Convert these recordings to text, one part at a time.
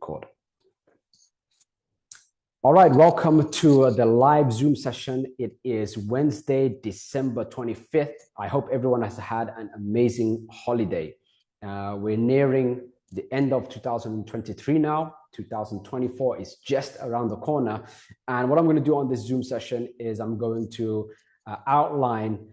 Record. All right, welcome to the live Zoom session. It is Wednesday, December 25th. I hope everyone has had an amazing holiday. We're nearing the end of 2023 now. 2024 is just around the corner. And what I'm going to do on this Zoom session is I'm going to outline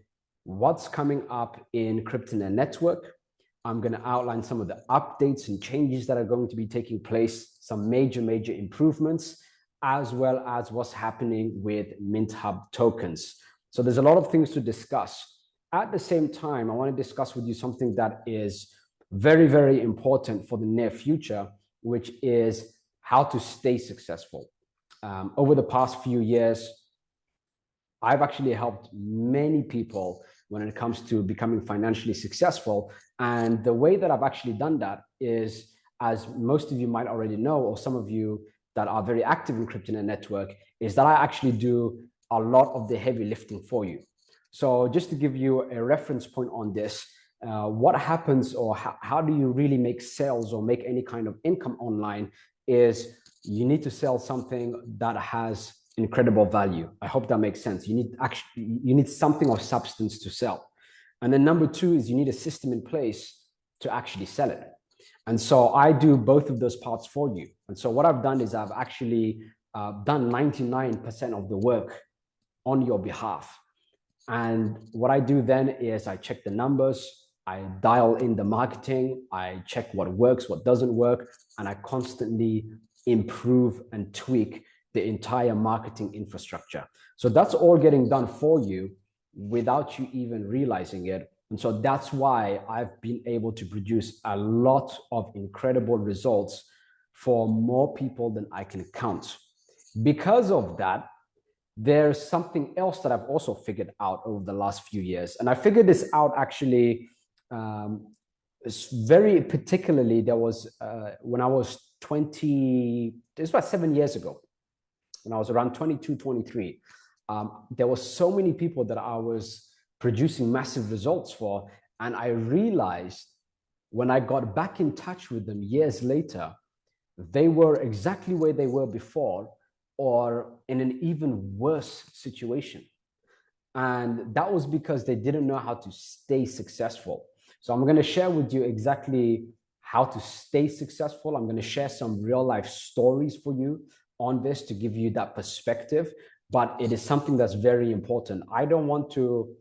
what's coming up in cryptonaire network. I'm going to outline some of the updates and changes that are going to be taking place, some major improvements, as well as what's happening with MintHub tokens. So there's a lot of things to discuss. At the same time, I want to discuss with you something that is very important for the near future, which is how to stay successful. Over the past few years, I've actually helped many people when it comes to becoming financially successful. And the way that I've actually done that is, as most of you might already know, or some of you that are very active in cryptonaire network, is that I actually do a lot of the heavy lifting for you. So just to give you a reference point on this, what happens, or how do you really make sales or make any kind of income online, is you need to sell something that has incredible value. I hope that makes sense. You need something of substance to sell. And then number two is you need a system in place to actually sell it. And so I do both of those parts for you. And so what I've done is I've actually done 99% of the work on your behalf. And what I do then is I check the numbers, I dial in the marketing, I check what works, what doesn't work, and I constantly improve and tweak the entire marketing infrastructure. So that's all getting done for you without you even realizing it. And so that's why I've been able to produce a lot of incredible results for more people than I can count. Because of that, there's something else that I've also figured out over the last few years. And I figured this out actually very particularly, there was when I was 20, it was about 7 years ago. When I was around 22, 23, there were so many people that I was producing massive results for. And I realized when I got back in touch with them years later, they were exactly where they were before, or in an even worse situation. And that was because they didn't know how to stay successful. So I'm going to share with you exactly how to stay successful. I'm going to share some real life stories for you on this to give you that perspective, but it is something that's very important. I don't want to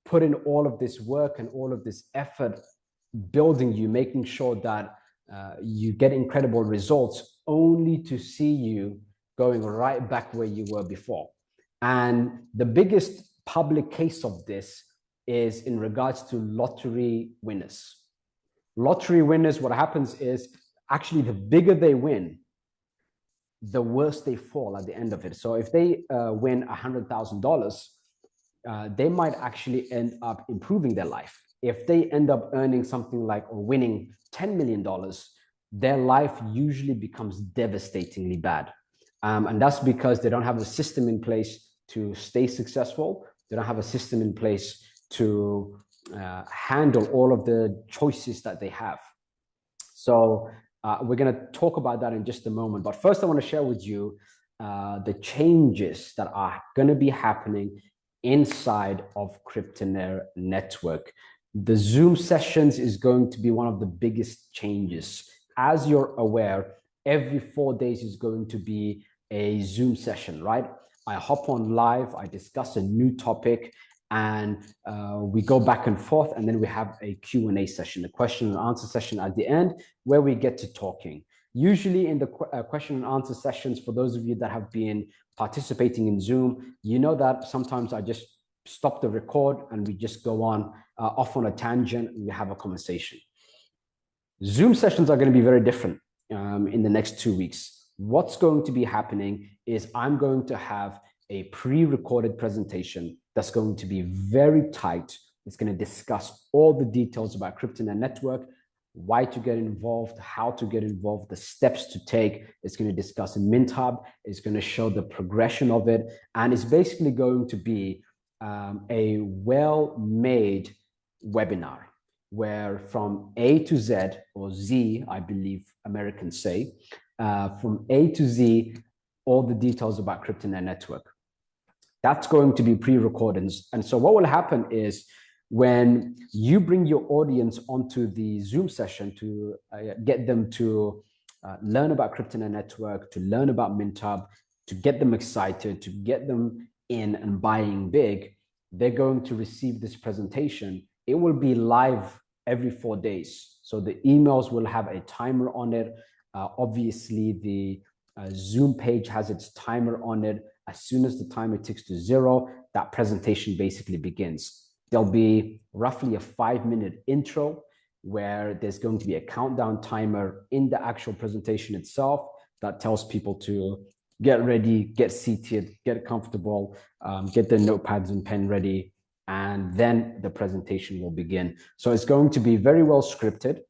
put in all of this work and all of this effort building you, making sure that you get incredible results, only to see you going right back where you were before. And the biggest public case of this is in regards to lottery winners. Lottery winners, what happens is actually the bigger they win, the worse they fall at the end of it. So if they win $100,000, they might actually end up improving their life. If they end up earning something like, or winning $10 million, their life usually becomes devastatingly bad. And that's because they don't have a system in place to stay successful. They don't have a system in place to handle all of the choices that they have. So we're going to talk about that in just a moment. But first, I want to share with you the changes that are going to be happening inside of cryptonaire network. The Zoom sessions is going to be one of the biggest changes. As you're aware, every 4 days is going to be a Zoom session, right? I hop on live, I discuss a new topic, and we go back and forth, and then we have a Q&A session, a question and answer session at the end, where we get to talking. Usually in the question and answer sessions, for those of you that have been participating in Zoom, you know that sometimes I just stop the record and we just go on off on a tangent and we have a conversation. Zoom sessions are going to be very different in the next 2 weeks. What's going to be happening is I'm going to have a pre-recorded presentation that's going to be very tight. It's going to discuss all the details about cryptonaire network, why to get involved, how to get involved, the steps to take. It's going to discuss MintHub. It's going to show the progression of it. And it's basically going to be a well-made webinar. where from A to Z, or Z, I believe Americans say, from A to Z, all the details about cryptonaire network. That's going to be pre-recorded. And so what will happen is when you bring your audience onto the Zoom session to get them to learn about cryptonaire network, to learn about MintHub, to get them excited, to get them in and buying big, they're going to receive this presentation. It will be live every 4 days. So the emails will have a timer on it. Obviously, the Zoom page has its timer on it. As soon as the timer ticks to 0, that presentation basically begins. There'll be roughly a 5-minute intro where there's going to be a countdown timer in the actual presentation itself that tells people to get ready, get seated, get comfortable, get their notepads and pen ready, and then the presentation will begin. So it's going to be very well scripted,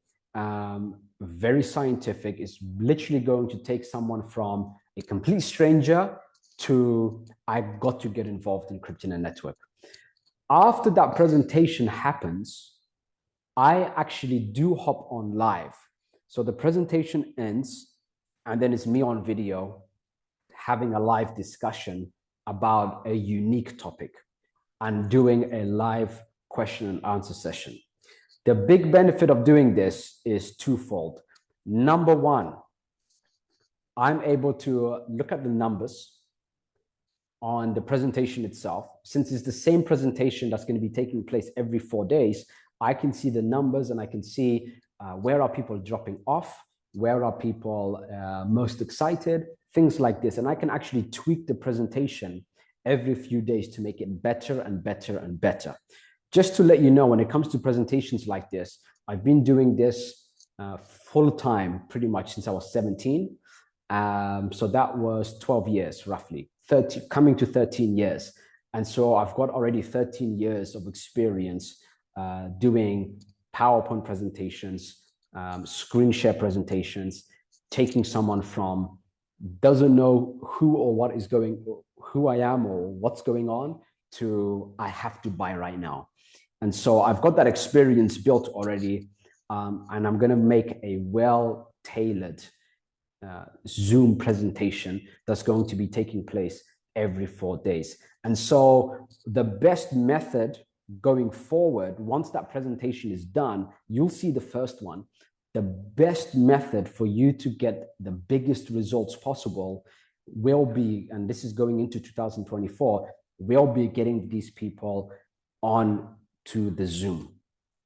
very scientific. It's literally going to take someone from a complete stranger to, I got to get involved in cryptonaire network. After that presentation happens, I actually do hop on live. So the presentation ends, and then it's me on video having a live discussion about a unique topic and doing a live question and answer session. The big benefit of doing this is twofold. Number one, I'm able to look at the numbers on the presentation itself. Since it's the same presentation that's going to be taking place every 4 days, I can see the numbers and I can see where are people dropping off, where are people most excited, things like this. And I can actually tweak the presentation every few days to make it better and better and better. Just to let you know, when it comes to presentations like this, I've been doing this full time pretty much since I was 17. So that was 12 years, roughly, coming to 13 years. And so I've got already 13 years of experience doing PowerPoint presentations, screen share presentations, taking someone from doesn't know who or what is going, who I am or what's going on, to I have to buy right now. And so I've got that experience built already, and I'm going to make a well-tailored Zoom presentation that's going to be taking place every 4 days. And so the best method going forward, once that presentation is done, you'll see the first one. The best method for you to get the biggest results possible will be, and this is going into 2024, will be getting these people on to the Zoom.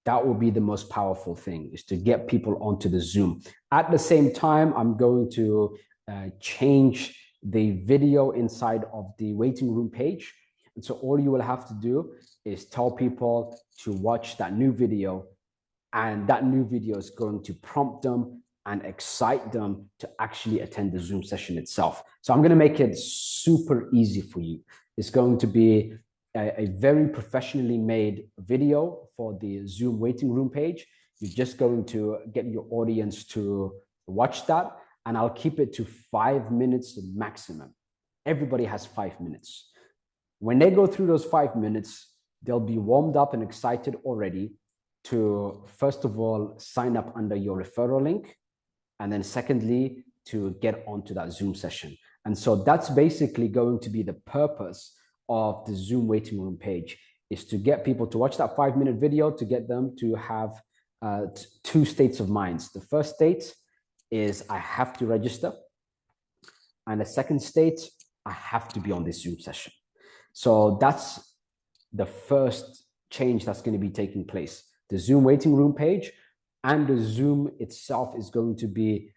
That will be the most powerful thing, is to get people onto the Zoom. At the same time, I'm going to change the video inside of the waiting room page. And so all you will have to do is tell people to watch that new video, and that new video is going to prompt them and excite them to actually attend the Zoom session itself. So I'm going to make it super easy for you. It's going to be a very professionally made video for the Zoom waiting room page. You're just going to get your audience to watch that, and I'll keep it to 5 minutes maximum. Everybody has 5 minutes. When they go through those 5 minutes, they'll be warmed up and excited already to, first of all, sign up under your referral link, and then secondly, to get onto that Zoom session. And so that's basically going to be the purpose of the Zoom waiting room page, is to get people to watch that 5-minute video, to get them to have two states of minds. The first state is I have to register. And the second state, I have to be on this Zoom session. So that's the first change that's going to be taking place. The Zoom waiting room page and the Zoom itself is going to be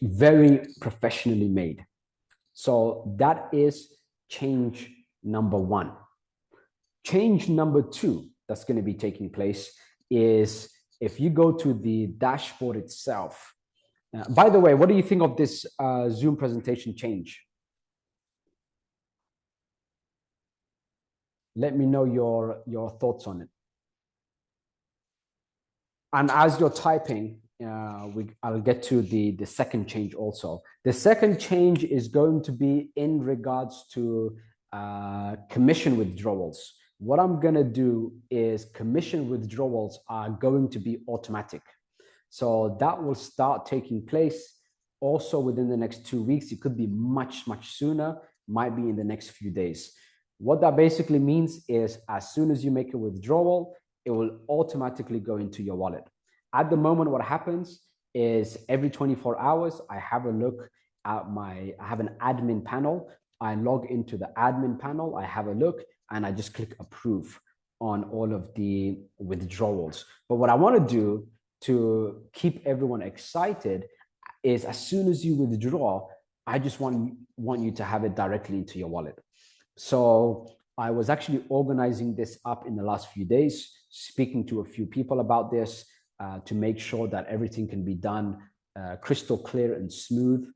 very professionally made. So that is change number one. Change number two that's going to be taking place is if you go to the dashboard itself. By the way, what do you think of this Zoom presentation change? Let me know your thoughts on it. And as you're typing, I'll get to the second change also. The second change is going to be in regards to commission withdrawals. What I'm going to do is commission withdrawals are going to be automatic. So that will start taking place also within the next 2 weeks. It could be much, much sooner, might be in the next few days. What that basically means is as soon as you make a withdrawal, it will automatically go into your wallet. At the moment, what happens is every 24 hours, I have a look at I have an admin panel. I log into the admin panel, I have a look, and I just click approve on all of the withdrawals. But what I want to do to keep everyone excited is as soon as you withdraw, I just want you to have it directly into your wallet. So I was actually organizing this up in the last few days, speaking to a few people about this to make sure that everything can be done crystal clear and smooth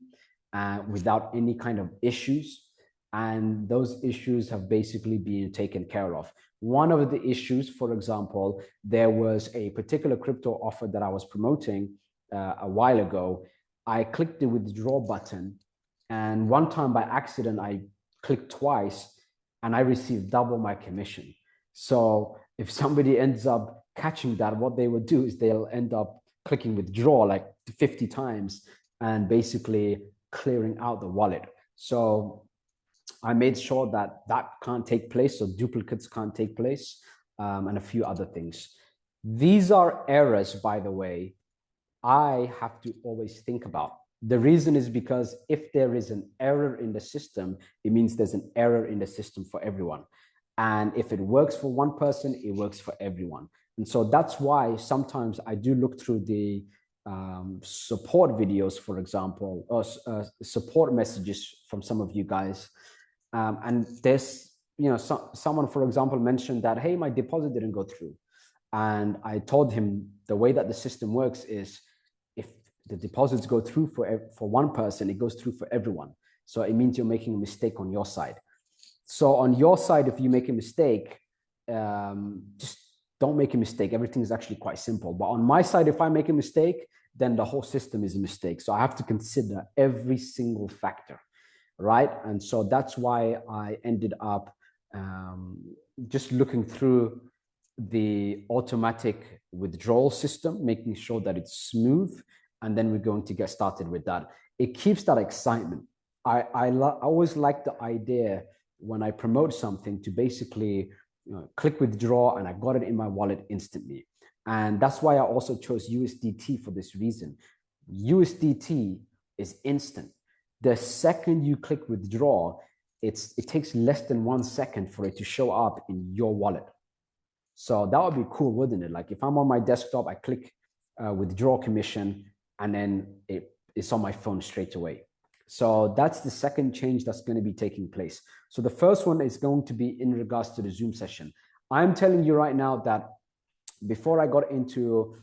without any kind of issues. And those issues have basically been taken care of. One of the issues, for example, there was a particular crypto offer that I was promoting a while ago. I clicked the withdraw button, and one time by accident, I clicked twice and I received double my commission. So if somebody ends up catching that, what they would do is they'll end up clicking withdraw like 50 times and basically clearing out the wallet. So I made sure that that can't take place, so duplicates can't take place, and a few other things. These are errors, by the way, I have to always think about. The reason is because if there is an error in the system, it means there's an error in the system for everyone. And if it works for one person, it works for everyone. And so that's why sometimes I do look through the support videos, for example, or support messages from some of you guys. And there's, someone, for example, mentioned that, hey, my deposit didn't go through. And I told him the way that the system works is if the deposits go through for one person, it goes through for everyone. So it means you're making a mistake on your side. So on your side, if you make a mistake, just don't make a mistake. Everything is actually quite simple. But on my side, if I make a mistake, then the whole system is a mistake. So I have to consider every single factor, right? And so that's why I ended up just looking through the automatic withdrawal system, making sure that it's smooth, and then we're going to get started with that. It keeps that excitement. I always like the idea when I promote something to basically click withdraw and I got it in my wallet instantly. And that's why I also chose USDT for this reason. USDT is instant. The second you click withdraw, it takes less than 1 second for it to show up in your wallet. So that would be cool, wouldn't it? Like if I'm on my desktop, I click withdraw commission, and then it's on my phone straight away. So that's the second change that's going to be taking place. So the first one is going to be in regards to the Zoom session. I'm telling you right now that before I got into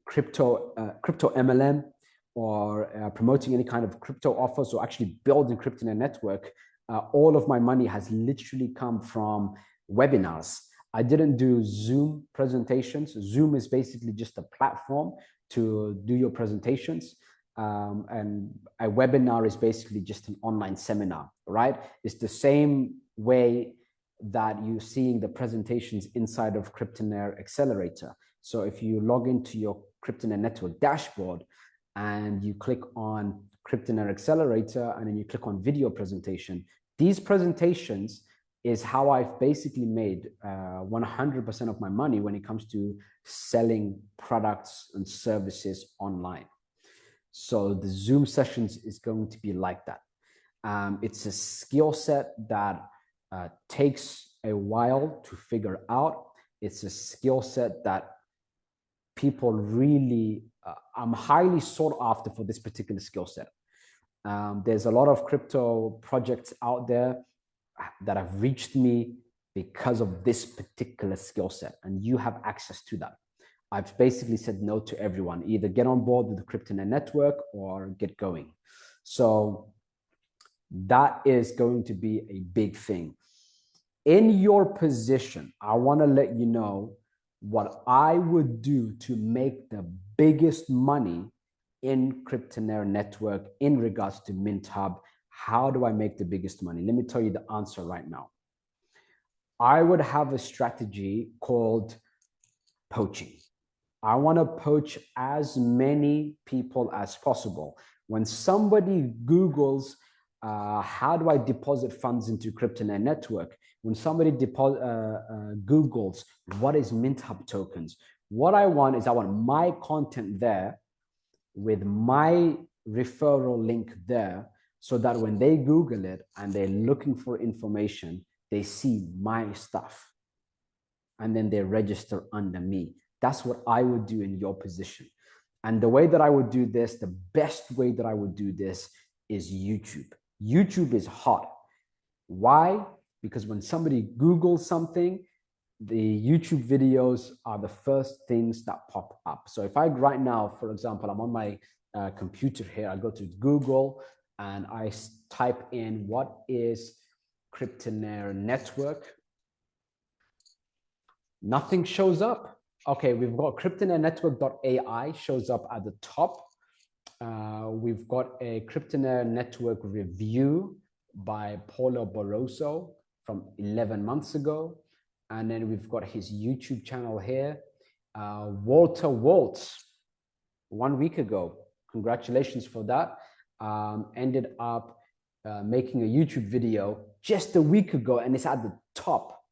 crypto MLM or promoting any kind of crypto offers or actually building cryptonaire network, all of my money has literally come from webinars. I didn't do Zoom presentations. Zoom is basically just a platform to do your presentations. And a webinar is basically just an online seminar, right? It's the same way that you're seeing the presentations inside of Cryptonaire Accelerator. So if you log into your Cryptonaire network dashboard and you click on Cryptonaire Accelerator and then you click on video presentation, these presentations is how I've basically made 100% of my money when it comes to selling products and services online. So the Zoom sessions is going to be like that. It's a skill set that takes a while to figure out. It's a skill set that people really, I'm highly sought after for this particular skill set. There's a lot of crypto projects out there that have reached me because of this particular skill set, and you have access to that. I've basically said no to everyone. Either get on board with the Cryptonaire network or get going. So that is going to be a big thing. In your position, I want to let you know what I would do to make the biggest money in Cryptonaire network in regards to Mint Hub. How do I make the biggest money? Let me tell you the answer right now. I would have a strategy called poaching. I want to poach as many people as possible. When somebody Googles, how do I deposit funds into cryptonaire network? When somebody Googles, what is Mint Hub tokens? What I want is I want my content there with my referral link there, so that when they Google it and they're looking for information, they see my stuff and then they register under me. That's what I would do in your position. And the way that I would do this, the best way that I would do this is YouTube. YouTube is hot. Why? Because when somebody Googles something, the YouTube videos are the first things that pop up. So if I right now, for example, I'm on my computer here, I go to Google and I type in what is cryptonaire network, nothing shows up. Okay, we've got cryptonaire-network.ai shows up at the top. We've got a cryptonaire network review by Paulo Barroso from 11 months ago. And then we've got his YouTube channel here. Walter Waltz, 1 week ago. Congratulations for that. Ended up making a YouTube video just a week ago, and it's at the top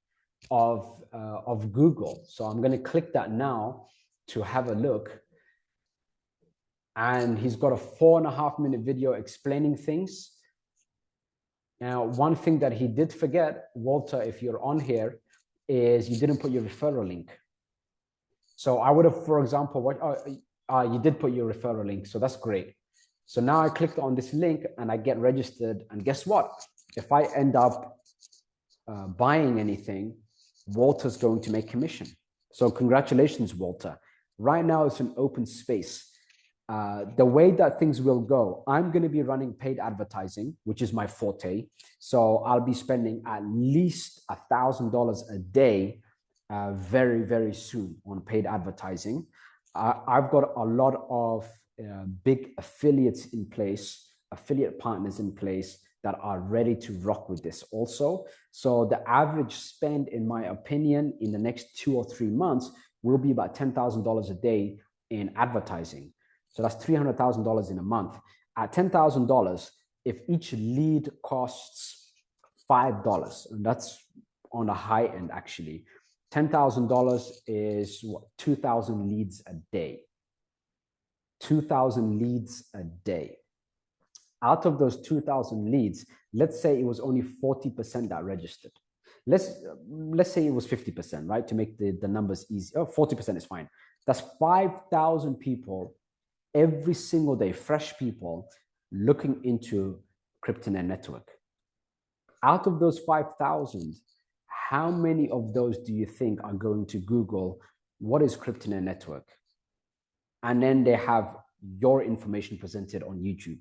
of Google. So I'm going to click that now to have a look. And he's got a 4.5-minute video explaining things. Now, one thing that he did forget, Walter, if you're on here, is you didn't put your referral link. So I would have, for example, you did put your referral link. So that's great. So now I clicked on this link and I get registered. And guess what? If I end up buying anything, Walter's going to make commission. So congratulations, Walter. Right now it's an open space. The way that things will go, I'm going to be running paid advertising, which is my forte. So I'll be spending at least $1,000 a day very, very soon on paid advertising. I've got a lot of big affiliates in place, affiliate partners in place that are ready to rock with this also. So the average spend, in my opinion, in the next 2 or 3 months will be about $10,000 a day in advertising. So that's $300,000 in a month. At $10,000, if each lead costs $5, and that's on the high end actually, $10,000 is what, 2,000 leads a day. 2,000 leads a day. Out of those 2,000 leads, let's say it was only 40% that registered. Let's say it was 50%, right? To make the numbers easy. Oh, 40% is fine. That's 5,000 people every single day, fresh people looking into cryptonaire network. Out of those 5,000, how many of those do you think are going to Google what is cryptonaire network? And then they have your information presented on YouTube.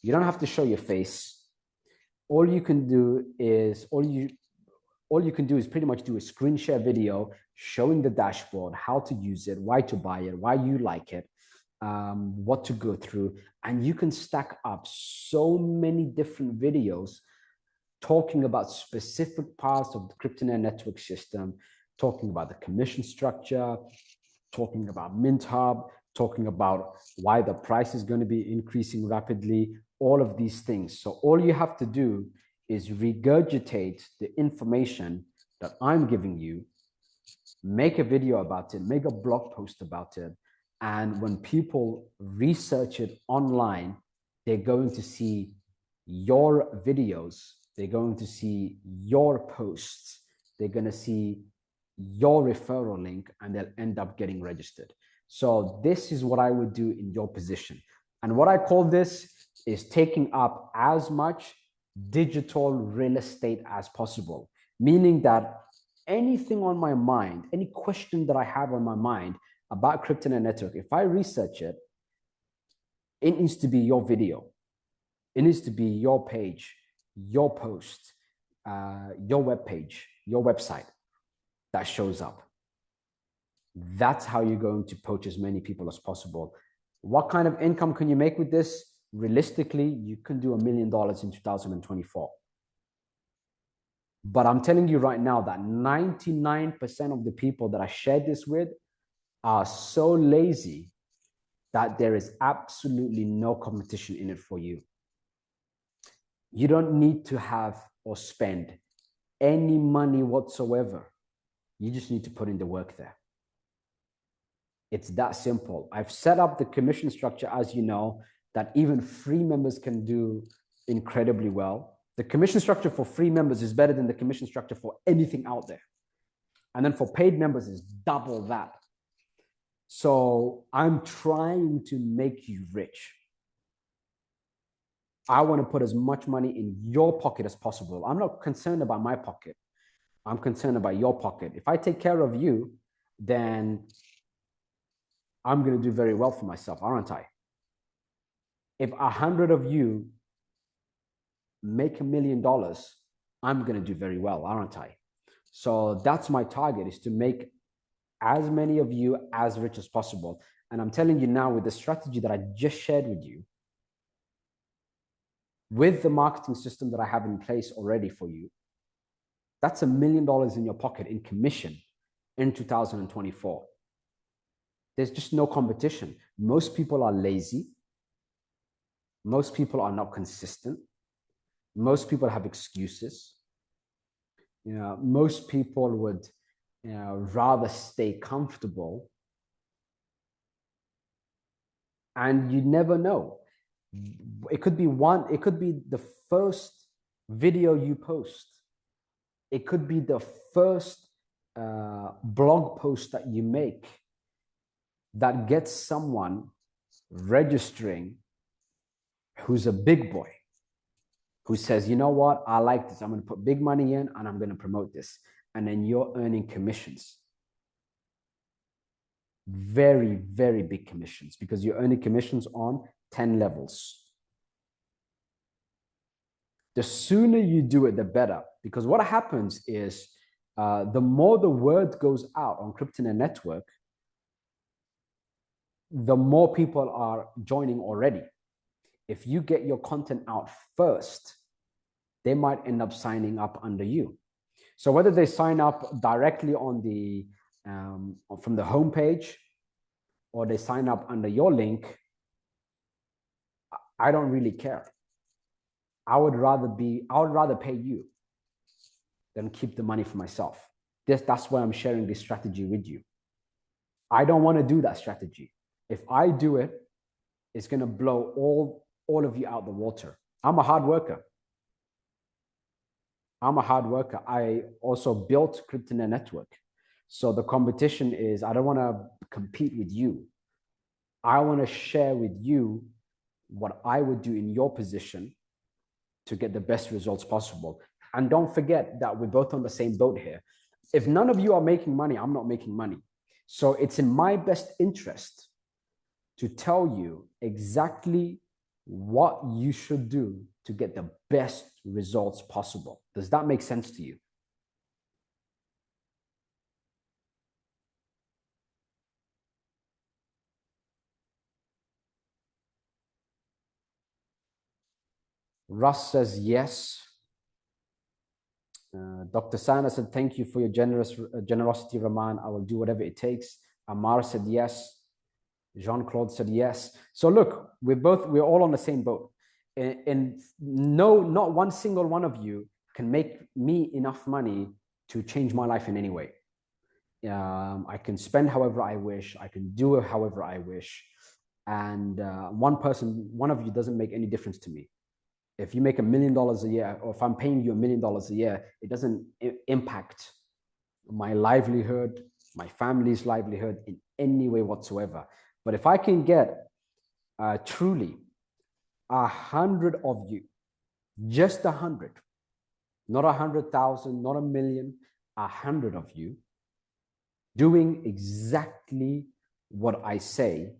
You don't have to show your face. All you can do is pretty much do a screen share video showing the dashboard, how to use it, why to buy it, why you like it, what to go through. And you can stack up so many different videos talking about specific parts of the cryptonaire network system, talking about the commission structure, talking about Mint Hub, talking about why the price is going to be increasing rapidly, all of these things. So all you have to do is regurgitate the information that I'm giving you, make a video about it, make a blog post about it. And when people research it online, they're going to see your videos, they're going to see your posts, they're going to see your referral link, and they'll end up getting registered. So this is what I would do in your position. And what I call this is taking up as much digital real estate as possible, meaning that anything on my mind, any question that I have on my mind about cryptonaire network, if I research it, it needs to be your video. It needs to be your page, your post, your web page, your website that shows up. That's how you're going to poach as many people as possible. What kind of income can you make with this? Realistically, you can do $1 million in 2024. But I'm telling you right now that 99% of the people that I shared this with are so lazy that there is absolutely no competition in it for you. You don't need to have or spend any money whatsoever. You just need to put in the work there. It's that simple. I've set up the commission structure, as you know, that even free members can do incredibly well. The commission structure for free members is better than the commission structure for anything out there. And then for paid members is double that. So I'm trying to make you rich. I want to put as much money in your pocket as possible. I'm not concerned about my pocket. I'm concerned about your pocket. If I take care of you, then I'm going to do very well for myself, aren't I? If 100 of you make $1 million, I'm going to do very well, aren't I? So that's my target, is to make as many of you as rich as possible. And I'm telling you now, with the strategy that I just shared with you, with the marketing system that I have in place already for you, that's $1 million in your pocket in commission in 2024. There's just no competition. Most people are lazy. Most people are not consistent. Most people have excuses. Most people would rather stay comfortable. And you never know. It could be the first video you post. It could be the first blog post that you make that gets someone registering who's a big boy, who says, you know what, I like this. I'm going to put big money in and I'm going to promote this. And then you're earning commissions. Very, very big commissions, because you're earning commissions on 10 levels. The sooner you do it, the better. Because what happens is the more the word goes out on cryptonaire network, the more people are joining already. If you get your content out first, they might end up signing up under you. So whether they sign up directly on the from the homepage, or they sign up under your link, I don't really care. I would rather pay you than keep the money for myself. That's why I'm sharing this strategy with you. I don't want to do that strategy. If I do it, it's going to blow all of you out the water. I'm a hard worker. I also built Cryptonaire Network. So the competition is, I don't want to compete with you. I want to share with you what I would do in your position to get the best results possible. And don't forget that we're both on the same boat here. If none of you are making money, I'm not making money. So it's in my best interest to tell you exactly what you should do to get the best results possible. Does that make sense to you? Russ says yes. Dr. Sana said, thank you for your generosity, Rahman. I will do whatever it takes. Amar said yes. Jean-Claude said yes. So look, we're all on the same boat. And no, not one single one of you can make me enough money to change my life in any way. I can spend however I wish. I can do it however I wish. And one of you doesn't make any difference to me. If you make $1 million a year, or if I'm paying you $1 million a year, it doesn't impact my livelihood, my family's livelihood in any way whatsoever. But if I can get truly 100 of you, just 100, not 100,000, not 1 million, 100 of you doing exactly what I say,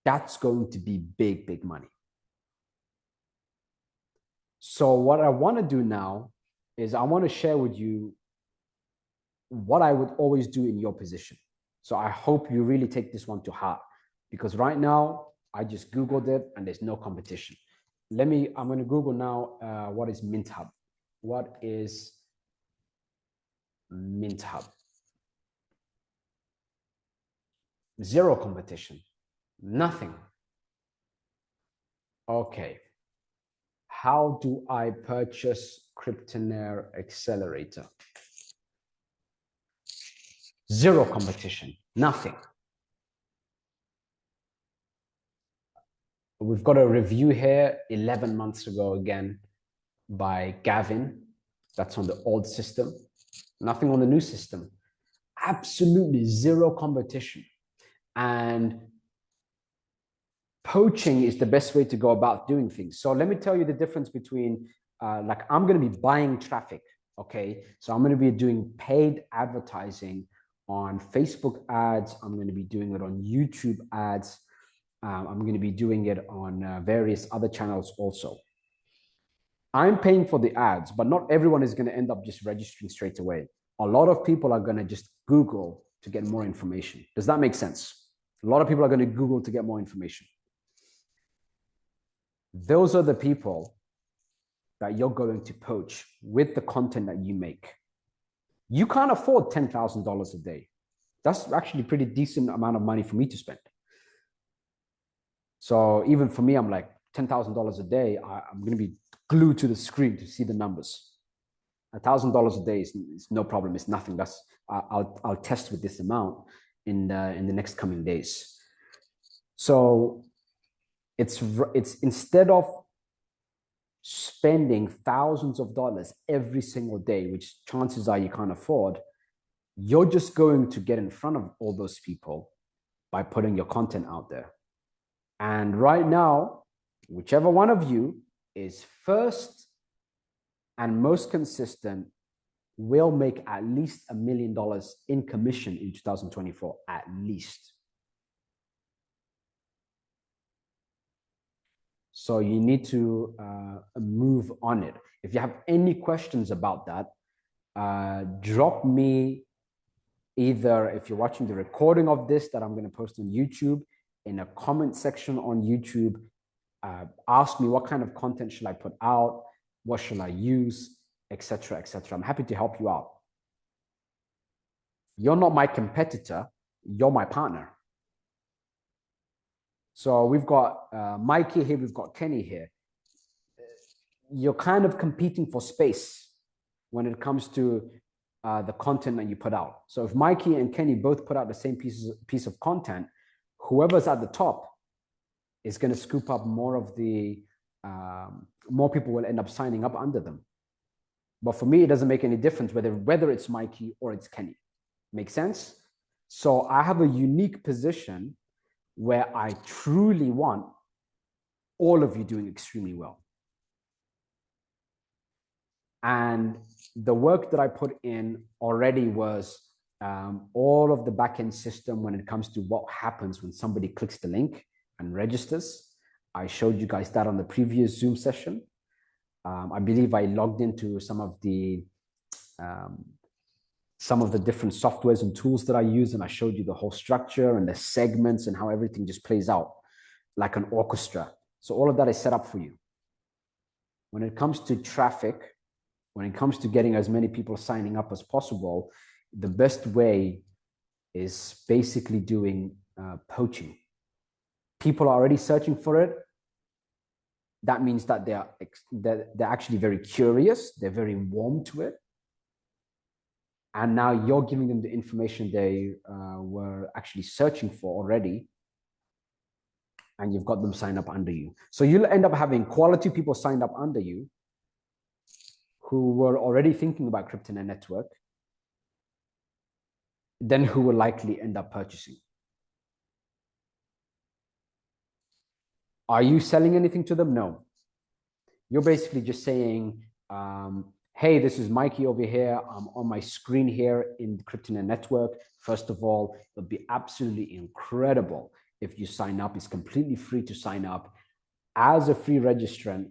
that's going to be big, big money. So what I want to do now is I want to share with you what I would always do in your position. So I hope you really take this one to heart, because right now I just Googled it and there's no competition. I'm going to Google now, what is MintHub? What is Mint Hub? Zero competition. Nothing. Okay. How do I purchase cryptonaire accelerator? Zero competition. Nothing. We've got a review here 11 months ago again by Gavin. That's on the old system. Nothing on the new system. Absolutely zero competition. And poaching is the best way to go about doing things. So let me tell you the difference between, like, I'm going to be buying traffic. Okay. So I'm going to be doing paid advertising on Facebook ads. I'm going to be doing it on YouTube ads. I'm going to be doing it on various other channels also. I'm paying for the ads, but not everyone is going to end up just registering straight away. A lot of people are going to just Google to get more information. Does that make sense? A lot of people are going to Google to get more information. Those are the people that you're going to poach with the content that you make. You can't afford $10,000 a day. That's actually a pretty decent amount of money for me to spend. So even for me, I'm like, $10,000 a day, I'm going to be glued to the screen to see the numbers. $1,000 a day is no problem. It's nothing. I'll test with this amount in the next coming days. So it's instead of spending thousands of dollars every single day, which chances are you can't afford, you're just going to get in front of all those people by putting your content out there. And right now, whichever one of you is first and most consistent will make at least $1 million in commission in 2024, at least. So you need to move on it. If you have any questions about that, drop me either, if you're watching the recording of this that I'm going to post on YouTube, in a comment section on YouTube. Ask me what kind of content should I put out, what should I use, etc., etc. I'm happy to help you out. You're not my competitor, you're my partner. So we've got Mikey here, we've got Kenny here. You're kind of competing for space when it comes to the content that you put out. So if Mikey and Kenny both put out the same piece of content, whoever's at the top is going to scoop up more of the, more people will end up signing up under them. But for me, it doesn't make any difference whether it's Mikey or it's Kenny. Make sense? So I have a unique position where I truly want all of you doing extremely well. And the work that I put in already was all of the backend system when it comes to what happens when somebody clicks the link and registers. I showed you guys that on the previous Zoom session. I believe I logged into some of the different softwares and tools that I use, and I showed you the whole structure and the segments and how everything just plays out like an orchestra. So all of that is set up for you. When it comes to traffic, when it comes to getting as many people signing up as possible, the best way is basically doing poaching. People are already searching for it. That means that they're actually very curious. They're very warm to it. And now you're giving them the information they were actually searching for already. And you've got them signed up under you. So you'll end up having quality people signed up under you who were already thinking about cryptonaire network, then who will likely end up purchasing. Are you selling anything to them? No. You're basically just saying, hey, this is Mikey over here. I'm on my screen here in the cryptonaire network. First of all, it would be absolutely incredible if you sign up. It's completely free to sign up as a free registrant.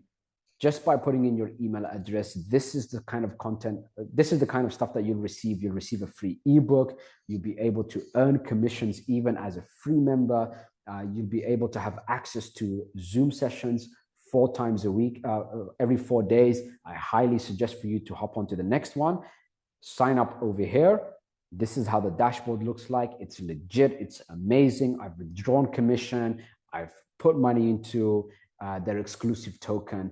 Just by putting in your email address, this is the kind of content, this is the kind of stuff that you'll receive. You'll receive a free ebook. You'll be able to earn commissions even as a free member. You'll be able to have access to Zoom sessions, 4 times a week, every 4 days. I highly suggest for you to hop onto the next one. Sign up over here. This is how the dashboard looks like. It's legit. It's amazing. I've withdrawn commission. I've put money into their exclusive token.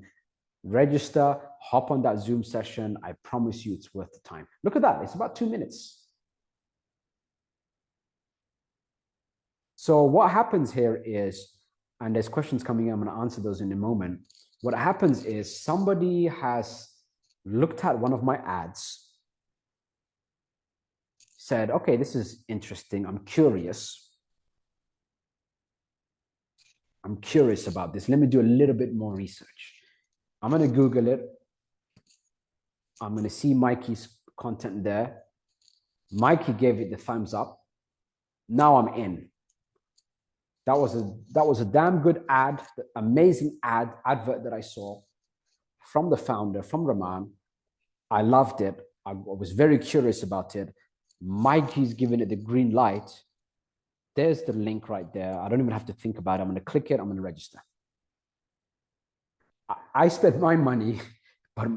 Register, hop on that Zoom session. I promise you it's worth the time. Look at that. It's about 2 minutes. So what happens here is, and there's questions coming in, I'm going to answer those in a moment. What happens is somebody has looked at one of my ads, said, okay, this is interesting. I'm curious. I'm curious about this. Let me do a little bit more research. I'm going to Google it. I'm going to see Mikey's content there. Mikey gave it the thumbs up. Now I'm in. That was a damn good ad, amazing advert that I saw from the founder, from Rahman. I loved it. I was very curious about it. Mikey's giving it the green light. There's the link right there. I don't even have to think about it. I'm going to click it. I'm going to register. I spent my money, but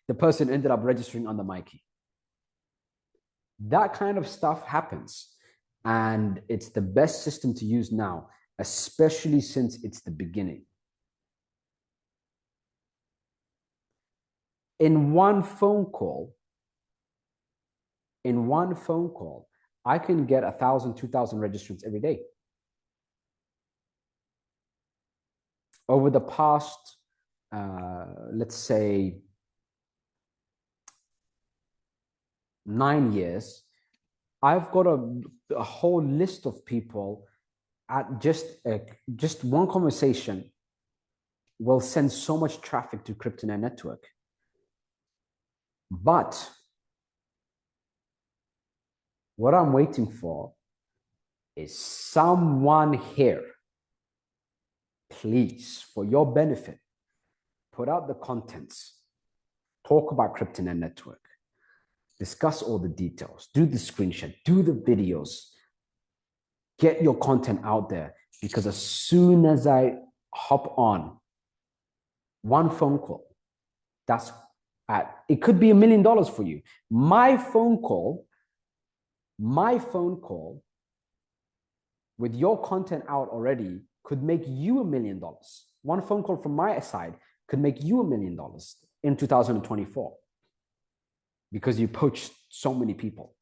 the person ended up registering under Mikey. That kind of stuff happens. And it's the best system to use now, especially since it's the beginning. In one phone call, I can get 1,000, 2,000 registrants every day. Over the past, let's say, 9 years, I've got a whole list of people at just one conversation will send so much traffic to cryptonaire network. But what I'm waiting for is someone here, please, for your benefit, put out the contents, talk about cryptonaire network, discuss all the details, do the screenshot, do the videos, get your content out there, because as soon as I hop on one phone call, it could be $1 million for you. My phone call with your content out already could make you $1 million. One phone call from my side could make you $1 million in 2024 because you poached so many people.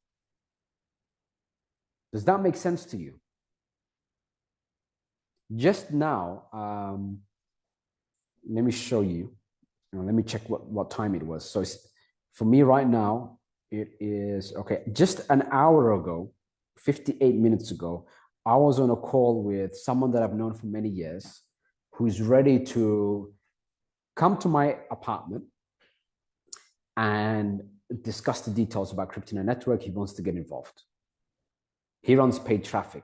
Does that make sense to you? Just now, let me show you. Let me check what time it was. So for me right now, it is, okay, just an hour ago, 58 minutes ago, I was on a call with someone that I've known for many years who's ready to come to my apartment and discuss the details about cryptonaire network. He wants to get involved. He runs paid traffic.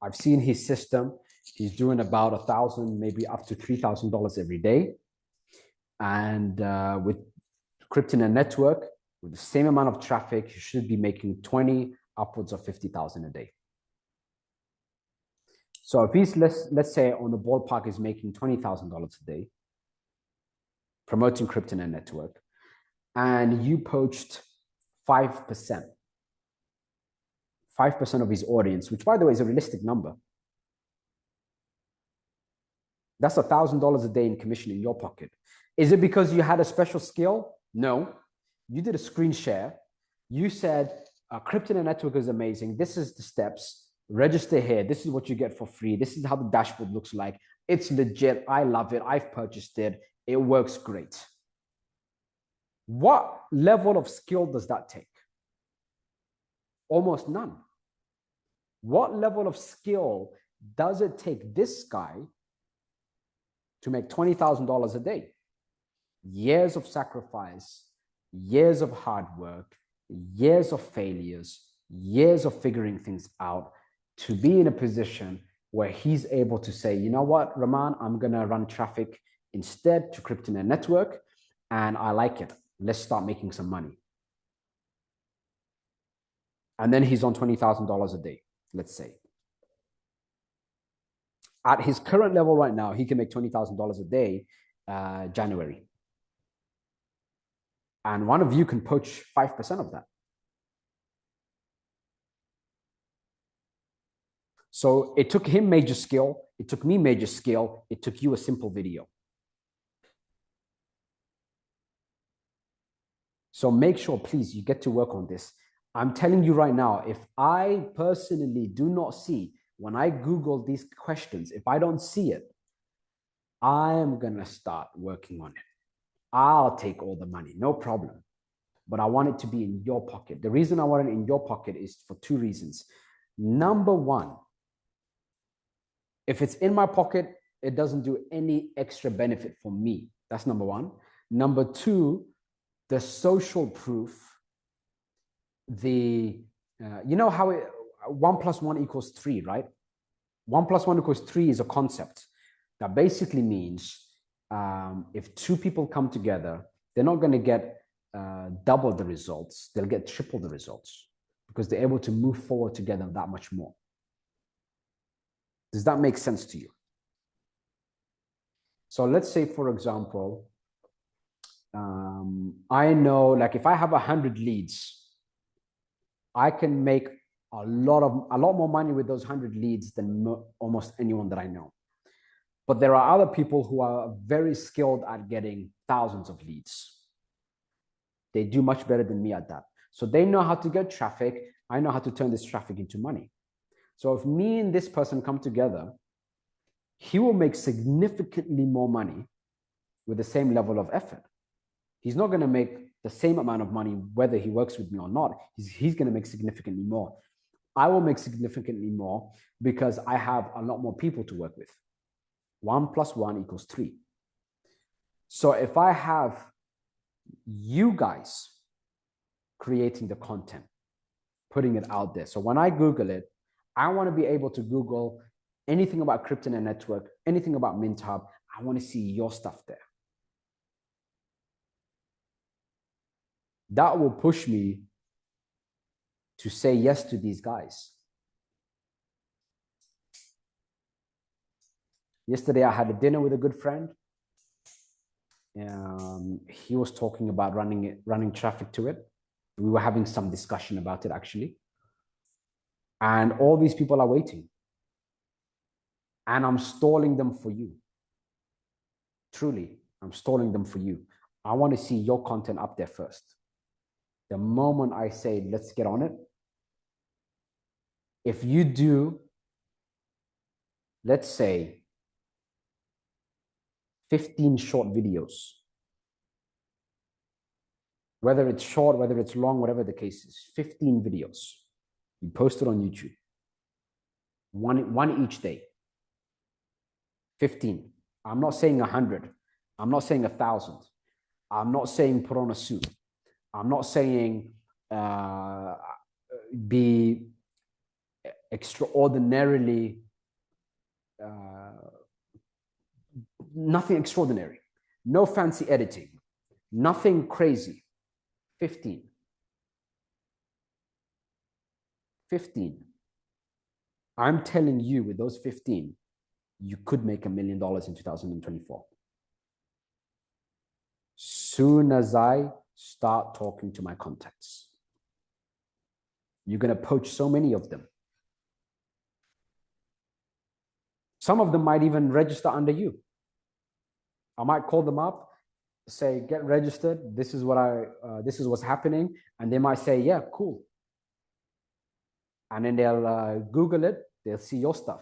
I've seen his system. He's doing about $1,000, maybe up to $3,000 every day. And with cryptonaire network, with the same amount of traffic, you should be making 20, upwards of 50,000 a day. So if he's, let's say on the ballpark is making $20,000 a day, promoting cryptonaire network, and you poached 5% of his audience, which by the way is a realistic number. That's $1,000 a day in commission in your pocket. Is it because you had a special skill? No. You did a screen share. You said, cryptonaire network is amazing. This is the steps. Register here. This is what you get for free. This is how the dashboard looks like. It's legit. I love it. I've purchased it. It works great. What level of skill does that take? Almost none. What level of skill does it take this guy to make $20,000 a day? Years of sacrifice, years of hard work, years of failures, years of figuring things out to be in a position where he's able to say, you know what, Rahman, I'm going to run traffic instead to cryptonaire network, and I like it. Let's start making some money. And then he's on $20,000 a day, let's say. At his current level right now, he can make $20,000 a day, January. And one of you can poach 5% of that. So it took him major skill. It took me major skill. It took you a simple video. So make sure, please, you get to work on this. I'm telling you right now, if I personally do not see, when I Google these questions, if I don't see it, I am going to start working on it. I'll take all the money, no problem. But I want it to be in your pocket. The reason I want it in your pocket is for two reasons. Number one, if it's in my pocket, it doesn't do any extra benefit for me. That's number one. Number two, the social proof, you know how 1 + 1 = 3, right? 1 + 1 = 3 is a concept that basically means if two people come together, they're not going to get double the results. They'll get triple the results because they're able to move forward together that much more. Does that make sense to you? So let's say, for example, I know, like, if I have 100 leads, I can make a lot more money with those 100 leads than almost anyone that I know. But there are other people who are very skilled at getting thousands of leads. They do much better than me at that. So they know how to get traffic. I know how to turn this traffic into money. So if me and this person come together, he will make significantly more money with the same level of effort. He's not going to make the same amount of money whether he works with me or not. He's going to make significantly more. I will make significantly more because I have a lot more people to work with. 1 + 1 = 3. So if I have you guys creating the content, putting it out there. So when I Google it, I want to be able to Google anything about cryptonaire network, anything about MintHub. I want to see your stuff there. That will push me to say yes to these guys. Yesterday, I had a dinner with a good friend. He was talking about running traffic to it. We were having some discussion about it, actually. And all these people are waiting. And I'm stalling them for you. Truly, I'm stalling them for you. I want to see your content up there first. The moment I say, let's get on it, if you do, let's say, 15 short videos, whether it's short, whether it's long, whatever the case is, 15 videos, you post it on YouTube, one each day, 15. I'm not saying 100. I'm not saying 1,000. I'm not saying put on a suit. I'm not saying be extraordinarily, nothing extraordinary, no fancy editing, nothing crazy. 15. 15. I'm telling you, with those 15, you could make $1 million in 2024. Soon as I start talking to my contacts, you're going to poach so many of them. Some of them might even register under you. I might call them up, say, get registered. This is what's happening. And they might say, yeah, cool. And then they'll Google it. They'll see your stuff.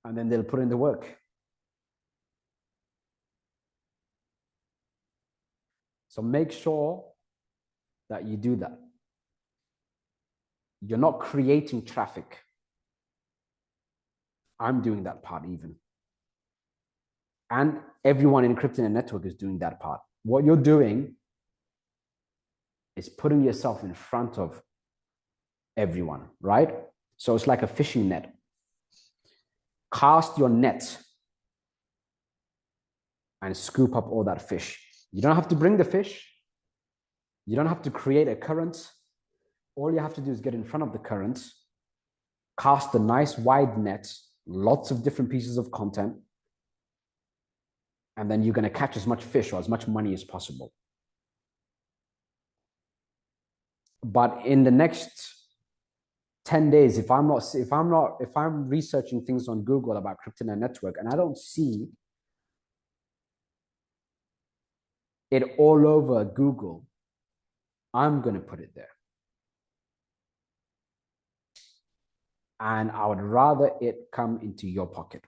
And then they'll put in the work. So make sure that you do that. You're not creating traffic. I'm doing that part even. And everyone in cryptonaire network is doing that part. What you're doing is putting yourself in front of everyone, right? So it's like a fishing net. Cast your net and scoop up all that fish. You don't have to bring the fish. You don't have to create a current. All you have to do is get in front of the current, cast a nice wide net, lots of different pieces of content, and then you're going to catch as much fish or as much money as possible. But in the next 10 days, if I'm researching things on Google about cryptonaire network and I don't see it all over Google, I'm going to put it there. And I would rather it come into your pocket.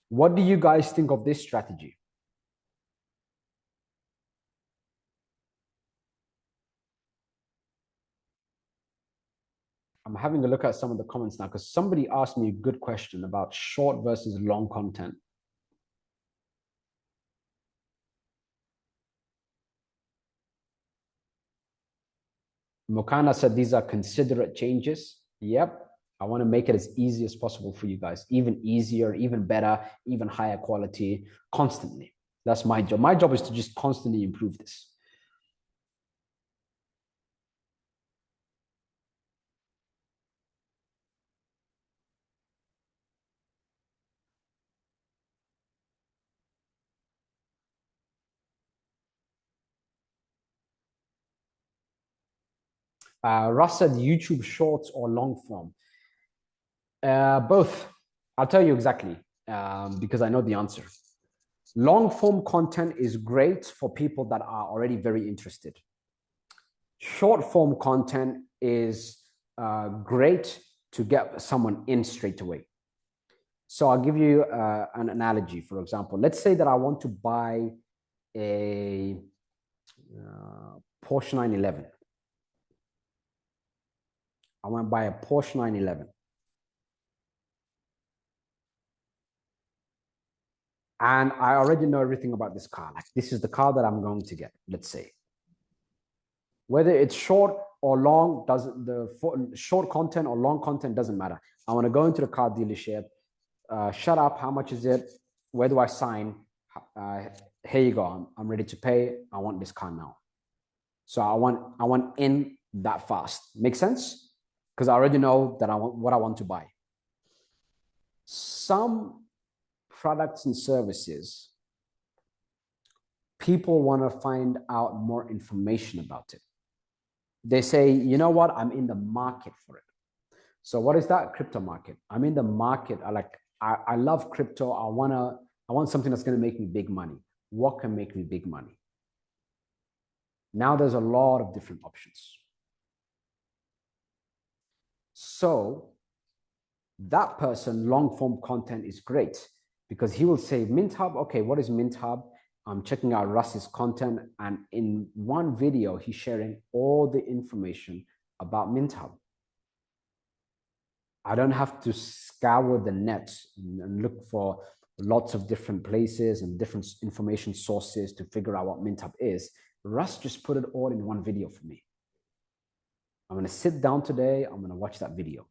What do you guys think of this strategy? I'm having a look at some of the comments now because somebody asked me a good question about short versus long content. Mokana said these are considerate changes. Yep. I want to make it as easy as possible for you guys, even easier, even better, even higher quality, constantly. That's my job. My job is to just constantly improve this. Russ said YouTube shorts or long form. Both. I'll tell you exactly because I know the answer. Long form content is great for people that are already very interested. Short form content is great to get someone in straight away. So I'll give you an analogy. For example, let's say that I want to buy a Porsche 911. I want to buy a Porsche 911. And I already know everything about this car. Like, this is the car that I'm going to get, let's say. Whether it's short or long, short content or long content doesn't matter. I want to go into the car dealership. Shut up. How much is it? Where do I sign? Here you go. I'm ready to pay. I want this car now. So I want in that fast. Make sense? Because I already know that I want what I want to buy. Some products and services, people want to find out more information about it. They say, you know what? I'm in the market for it. So what is that? Crypto market. I'm in the market. I love crypto. I want something that's going to make me big money. What can make me big money? Now there's a lot of different options. So that person, long form content is great because he will say Mint Hub. Okay, what is Mint Hub? I'm checking out Russ's content, and in one video, he's sharing all the information about Mint Hub. I don't have to scour the net and look for lots of different places and different information sources to figure out what Mint Hub is. Russ just put it all in one video for me. I'm going to sit down today. I'm going to watch that video.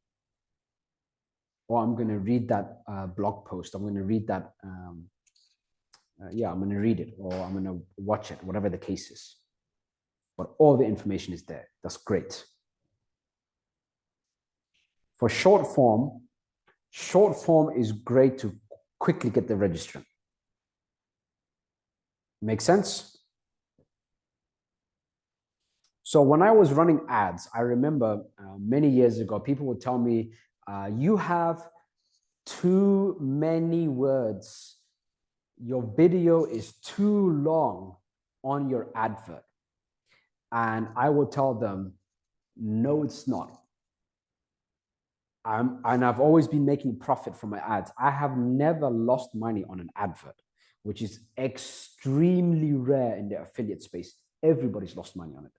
Or I'm going to read that blog post. I'm going to read that. I'm going to read it, or I'm going to watch it, whatever the case is. But all the information is there. That's great. For short form is great to quickly get the registrant. Make sense? So when I was running ads, I remember many years ago, people would tell me, you have too many words. Your video is too long on your advert. And I will tell them, no, it's not. And I've always been making profit from my ads. I have never lost money on an advert, which is extremely rare in the affiliate space. Everybody's lost money on it.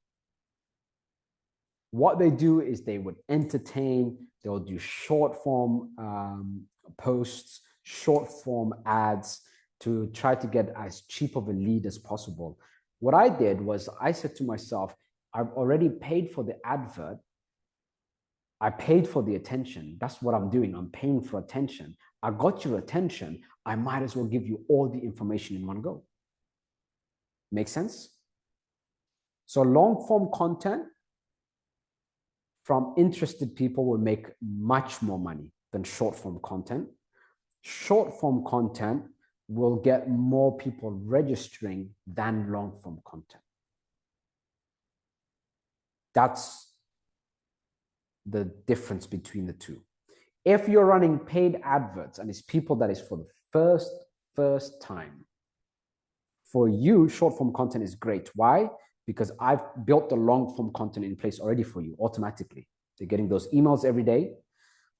What they do is they would entertain, they'll do short form posts, short form ads to try to get as cheap of a lead as possible. What I did was I said to myself, I've already paid for the advert. I paid for the attention. That's what I'm doing. I'm paying for attention. I got your attention. I might as well give you all the information in one go. Make sense? So long form content from interested people will make much more money. than short form content. Short form content will get more people registering than long form content. That's the difference between the two. If you're running paid adverts and it's people that is for the first time, for you, short form content is great. Why? Because I've built the long form content in place already for you automatically. They're getting those emails every day.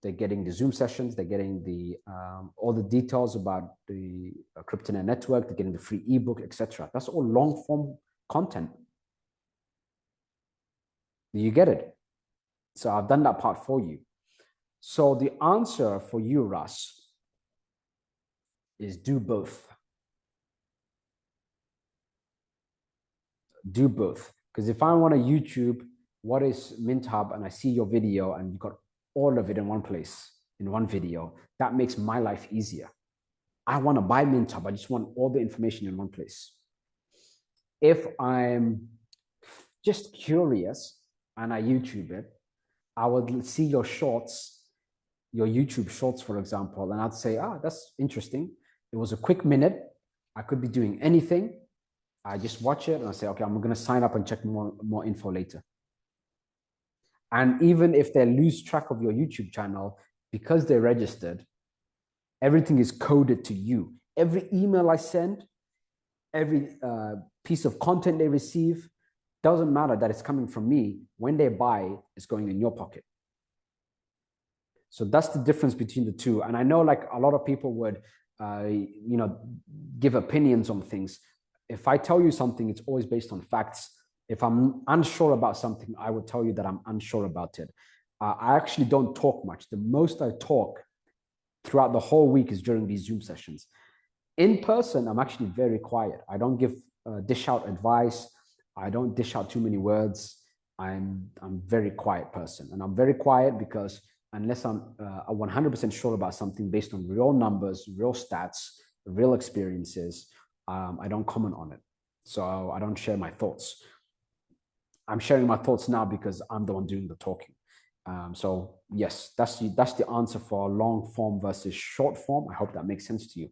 They're getting the Zoom sessions. They're getting the all the details about the cryptonaire network. They're getting the free ebook, etc. That's all long form content. You get it? So I've done that part for you. So the answer for you, Russ, is do both. Do both. Because if I want to YouTube, what is Mint Hub, and I see your video and you got all of it in one place, in one video, that makes my life easier. I want to buy Mint Hub. I just want all the information in one place. If I'm just curious and I YouTube it, I would see your shorts, your YouTube shorts, for example, and I'd say, that's interesting. It was a quick minute. I could be doing anything. I just watch it and I say, okay, I'm going to sign up and check more info later. And even if they lose track of your YouTube channel, because they're registered, everything is coded to you. Every email I send, every piece of content they receive, doesn't matter that it's coming from me. When they buy, it's going in your pocket. So that's the difference between the two. And I know like a lot of people would, give opinions on things. If I tell you something, it's always based on facts. If I'm unsure about something, I would tell you that I'm unsure about it. I actually don't talk much. The most I talk throughout the whole week is during these Zoom sessions. In person, I'm actually very quiet. I don't dish out advice. I don't dish out too many words. I'm a very quiet person. And I'm very quiet because unless I'm 100% sure about something based on real numbers, real stats, real experiences, I don't comment on it. So I don't share my thoughts. I'm sharing my thoughts now because I'm the one doing the talking. So yes, that's the answer for long form versus short form. I hope that makes sense to you.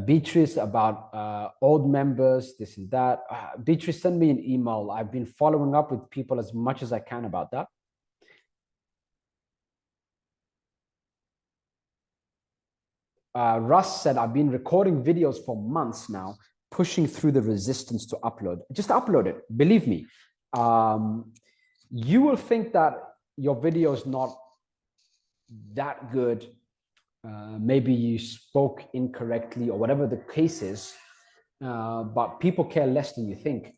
Beatrice, about old members, this and that. Beatrice, send me an email. I've been following up with people as much as I can about that. Russ said, I've been recording videos for months now, pushing through the resistance to upload. Just upload it. Believe me. You will think that your video is not that good. Maybe you spoke incorrectly or whatever the case is, but people care less than you think.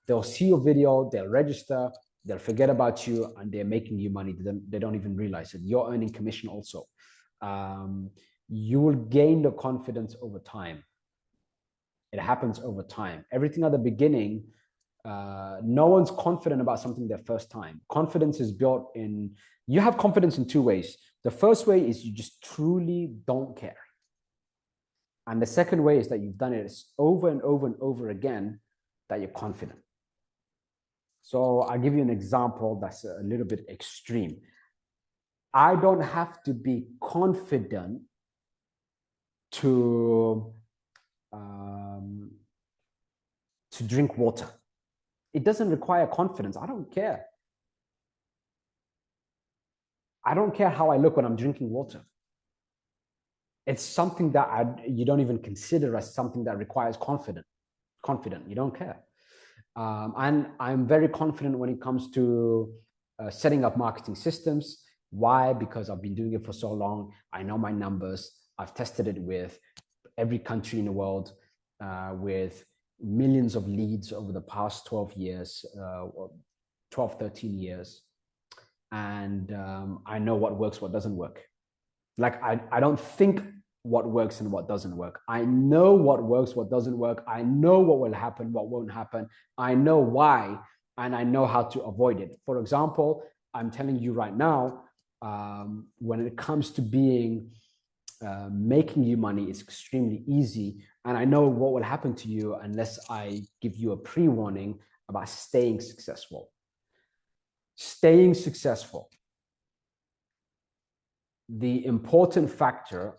They'll see your video, they'll register, they'll forget about you, and they're making you money. They don't even realize it. You're earning commission also. You will gain the confidence over time. It happens over time. Everything at the beginning, no one's confident about something their first time. Confidence is built in, you have confidence in two ways. The first way is you just truly don't care. And the second way is that you've done it over and over and over again that you're confident. So I'll give you an example that's a little bit extreme. I don't have to be confident to drink water. It doesn't require confidence. I don't care. I don't care how I look when I'm drinking water. It's something that you don't even consider as something that requires confidence. You don't care. And I'm very confident when it comes to setting up marketing systems. Why? Because I've been doing it for so long. I know my numbers. I've tested it with every country in the world, with millions of leads over the past 12 years, 12, 13 years. And I know what works, what doesn't work. Like, I don't think what works and what doesn't work. I know what works, what doesn't work. I know what will happen, what won't happen. I know why, and I know how to avoid it. For example, I'm telling you right now, when it comes to making you money, it's extremely easy. And I know what will happen to you unless I give you a pre-warning about staying successful. Staying successful. The important factor,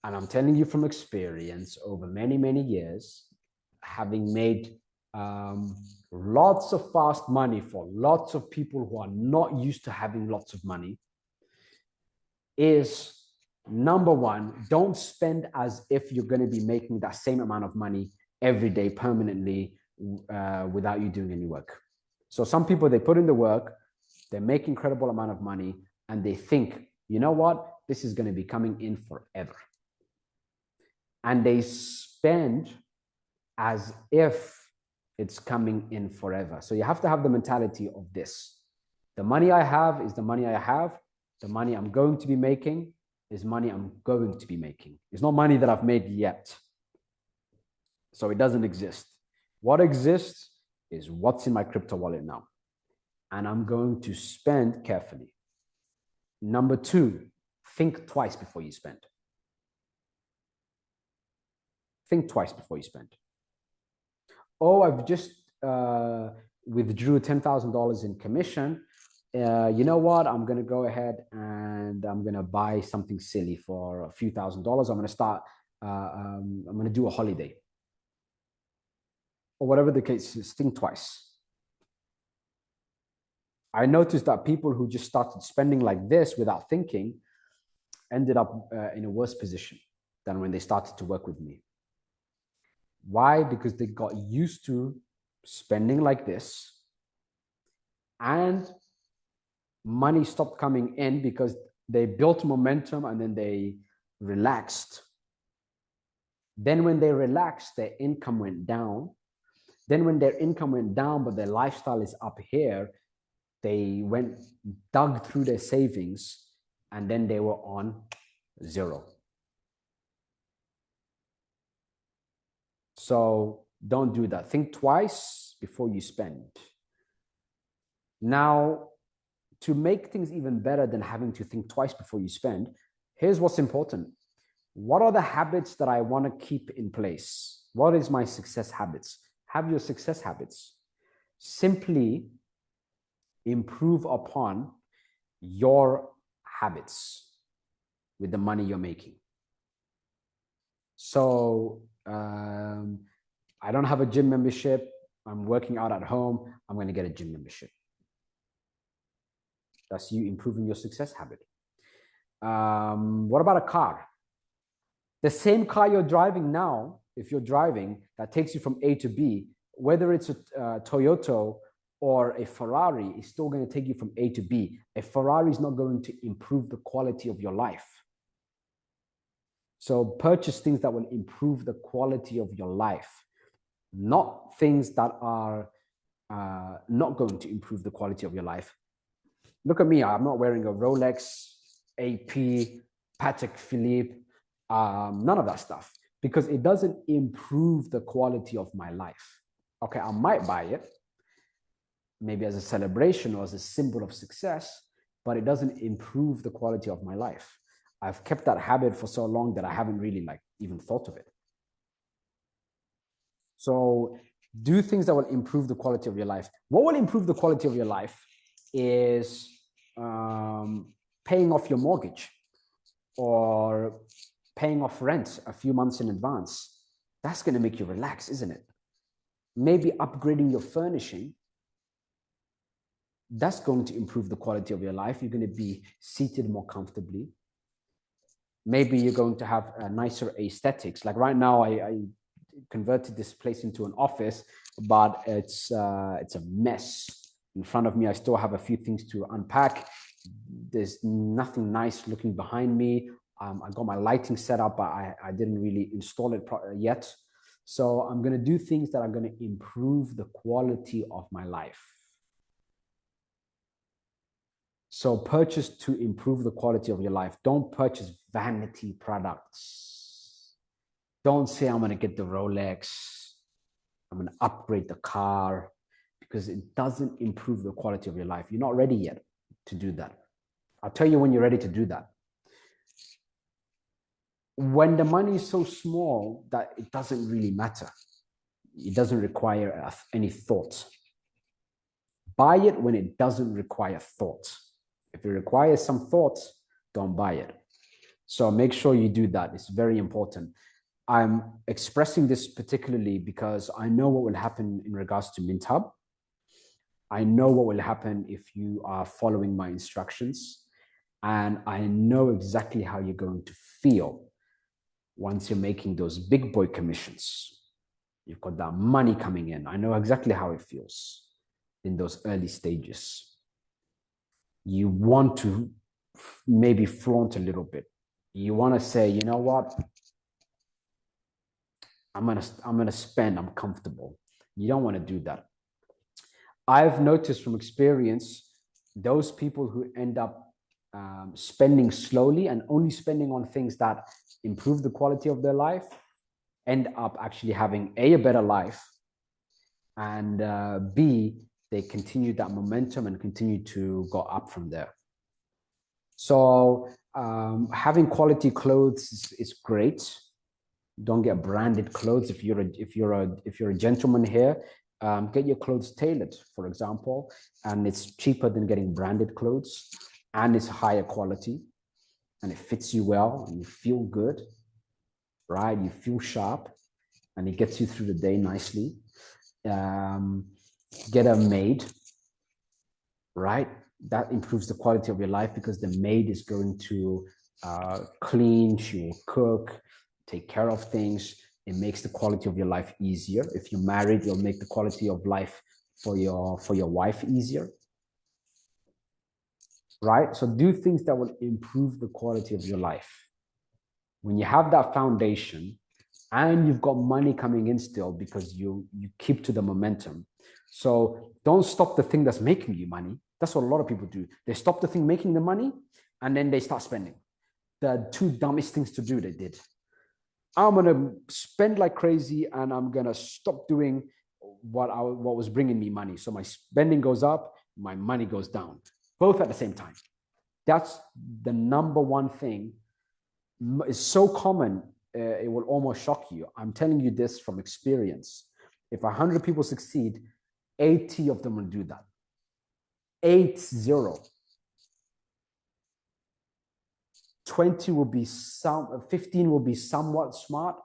and I'm telling you from experience over many, many years, having made lots of fast money for lots of people who are not used to having lots of money, is number one, don't spend as if you're going to be making that same amount of money every day permanently without you doing any work. So some people, they put in the work, they make incredible amount of money, and they think, you know what, this is going to be coming in forever. And they spend as if it's coming in forever. So you have to have the mentality of this. The money I have is the money I have. The money I'm going to be making is money I'm going to be making. It's not money that I've made yet. So it doesn't exist. What exists is what's in my crypto wallet now. And I'm going to spend carefully. Number two, think twice before you spend. Think twice before you spend. Oh, I've just withdrew $10,000 in commission. You know what? I'm going to go ahead and I'm going to buy something silly for a few $1,000s. I'm going to start, I'm going to do a holiday. Or whatever the case is, think twice. I noticed that people who just started spending like this without thinking ended up in a worse position than when they started to work with me. Why? Because they got used to spending like this and money stopped coming in because they built momentum and then they relaxed. Then when they relaxed, their income went down. Then when their income went down, but their lifestyle is up here, they dug through their savings and then they were on zero. So don't do that. Think twice before you spend. Now, to make things even better than having to think twice before you spend, here's what's important. What are the habits that I want to keep in place? What is my success habits? Have your success habits. Simply improve upon your habits with the money you're making. So I don't have a gym membership. I'm working out at home. I'm going to get a gym membership. That's you improving your success habit. What about a car? The same car you're driving now, if you're driving, that takes you from A to B, whether it's a Toyota or a Ferrari, is still going to take you from A to B. A Ferrari is not going to improve the quality of your life. So purchase things that will improve the quality of your life, not things that are not going to improve the quality of your life. Look at me. I'm not wearing a Rolex, AP, Patek Philippe, none of that stuff, because it doesn't improve the quality of my life. Okay, I might buy it, maybe as a celebration or as a symbol of success, but it doesn't improve the quality of my life. I've kept that habit for so long that I haven't really even thought of it. So do things that will improve the quality of your life. What will improve the quality of your life is paying off your mortgage or paying off rent a few months in advance. That's going to make you relax, isn't it? Maybe upgrading your furnishing. That's going to improve the quality of your life. You're going to be seated more comfortably. Maybe you're going to have a nicer aesthetics. Like right now, I converted this place into an office, but it's a mess. In front of me, I still have a few things to unpack. There's nothing nice looking behind me. I got my lighting set up, but I didn't really install it yet. So I'm going to do things that are going to improve the quality of my life. So purchase to improve the quality of your life. Don't purchase vanity products. Don't say, I'm going to get the Rolex. I'm going to upgrade the car, because it doesn't improve the quality of your life. You're not ready yet to do that. I'll tell you when you're ready to do that. When the money is so small that it doesn't really matter. It doesn't require any thought. Buy it when it doesn't require thought. If it requires some thought, don't buy it. So make sure you do that. It's very important. I'm expressing this particularly because I know what will happen in regards to MintHub. I know what will happen if you are following my instructions. And I know exactly how you're going to feel once you're making those big boy commissions. You've got that money coming in. I know exactly how it feels in those early stages. You want to maybe flaunt a little bit. You want to say, you know what? I'm gonna spend, I'm comfortable. You don't want to do that. I've noticed from experience, those people who end up spending slowly and only spending on things that improve the quality of their life end up actually having a better life, and B, they continue that momentum and continue to go up from there. So having quality clothes is great. Don't get branded clothes. If you're a gentleman here, get your clothes tailored, for example, and it's cheaper than getting branded clothes, and it's higher quality, and it fits you well, and you feel good, right? You feel sharp, and it gets you through the day nicely. Get a maid, right? That improves the quality of your life because the maid is going to clean, she will cook, take care of things. It makes the quality of your life easier. If you're married, you'll make the quality of life for your wife easier, right? So do things that will improve the quality of your life. When you have that foundation and you've got money coming in still because you keep to the momentum. So don't stop the thing that's making you money. That's what a lot of people do. They stop the thing making the money and then they start spending. The two dumbest things to do they did. I'm going to spend like crazy and I'm going to stop doing what was bringing me money. So my spending goes up, my money goes down, both at the same time. That's the number one thing. It's so common, it will almost shock you. I'm telling you this from experience. If 100 people succeed, 80 of them will do that. 80. 20 will be 15 will be somewhat smart.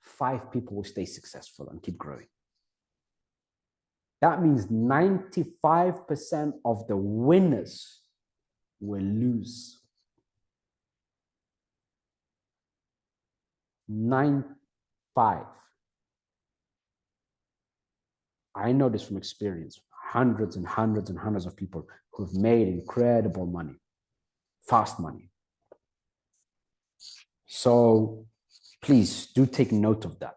5 people will stay successful and keep growing. That means 95% of the winners will lose. 95. I know this from experience. Hundreds and hundreds and hundreds of people who've made incredible money, fast money. So please do take note of that.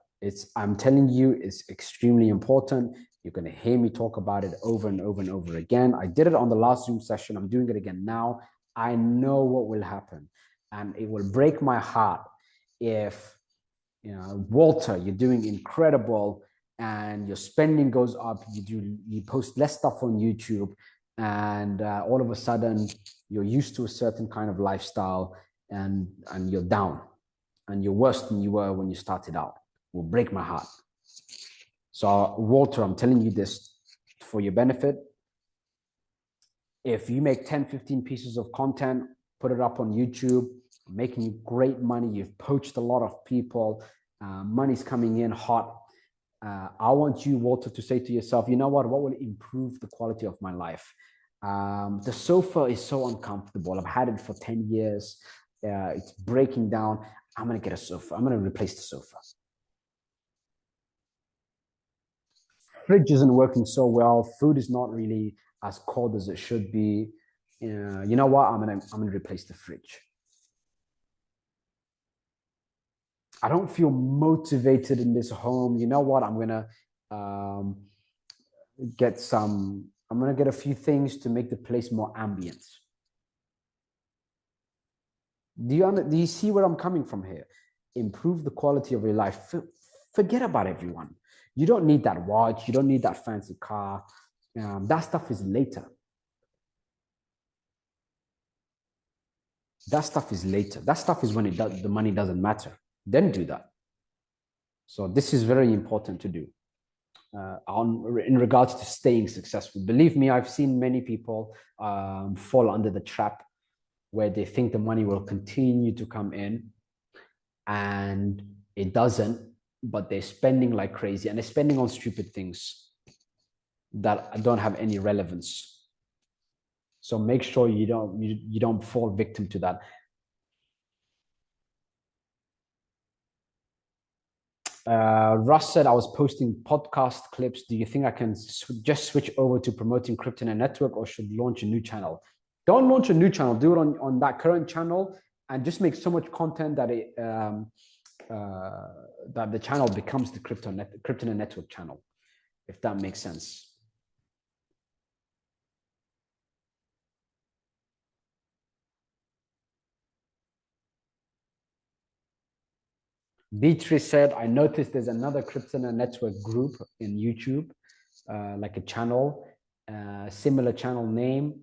I'm telling you, it's extremely important. You're going to hear me talk about it over and over and over again. I did it on the last Zoom session. I'm doing it again now. I know what will happen, and it will break my heart if, Walter, you're doing incredible and your spending goes up. You post less stuff on YouTube, and all of a sudden you're used to a certain kind of lifestyle, and you're down, and you're worse than you were when you started out. It will break my heart. So Walter, I'm telling you this for your benefit. If you make 10, 15 pieces of content, put it up on YouTube, making you great money, you've poached a lot of people, money's coming in hot. I want you, Walter, to say to yourself, you know what will improve the quality of my life? The sofa is so uncomfortable. I've had it for 10 years. It's breaking down. I'm going to get a sofa. I'm going to replace the sofa. Fridge isn't working so well. Food is not really as cold as it should be. You know what? I'm gonna replace the fridge. I don't feel motivated in this home. You know what? I'm gonna get a few things to make the place more ambient. Do you see where I'm coming from here? Improve the quality of your life. Forget about everyone. You don't need that watch. You don't need that fancy car. That stuff is later. That stuff is later. That stuff is when the money doesn't matter. Then do that. So this is very important to do. in regards to staying successful. Believe me, I've seen many people fall under the trap where they think the money will continue to come in, and it doesn't, but they're spending like crazy, and they're spending on stupid things that don't have any relevance. So make sure you don't fall victim to that. Russ said, I was posting podcast clips. Do you think I can just switch over to promoting cryptonaire network, or should launch a new channel? Don't launch a new channel. Do it on that current channel, and just make so much content that that the channel becomes the cryptonaire network channel, if that makes sense. Beatrice said, I noticed there's another cryptonaire network group in YouTube, like a channel, similar channel name.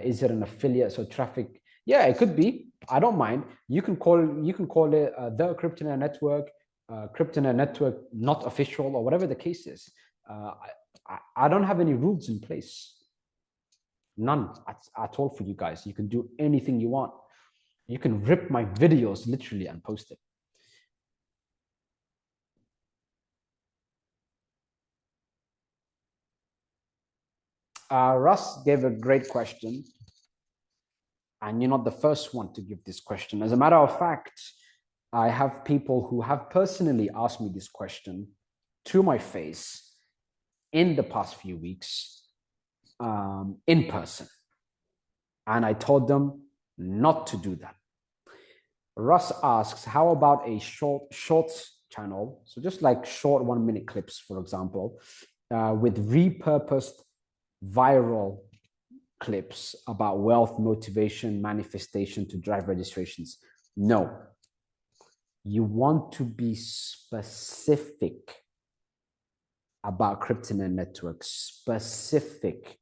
Is it an affiliate? So traffic? Yeah, it could be. I don't mind. You can call it the cryptonaire network, cryptonaire network not official, or whatever the case is. I don't have any rules in place. None at all for you guys. You can do anything you want. You can rip my videos literally and post it. Russ gave a great question, and you're not the first one to give this question. As a matter of fact, I have people who have personally asked me this question to my face in the past few weeks, in person. And I told them not to do that. Russ asks, how about a shorts channel? So just like short 1-minute clips, for example, with repurposed viral clips about wealth, motivation, manifestation to drive registrations. No. You want to be specific about cryptonaire networks, specific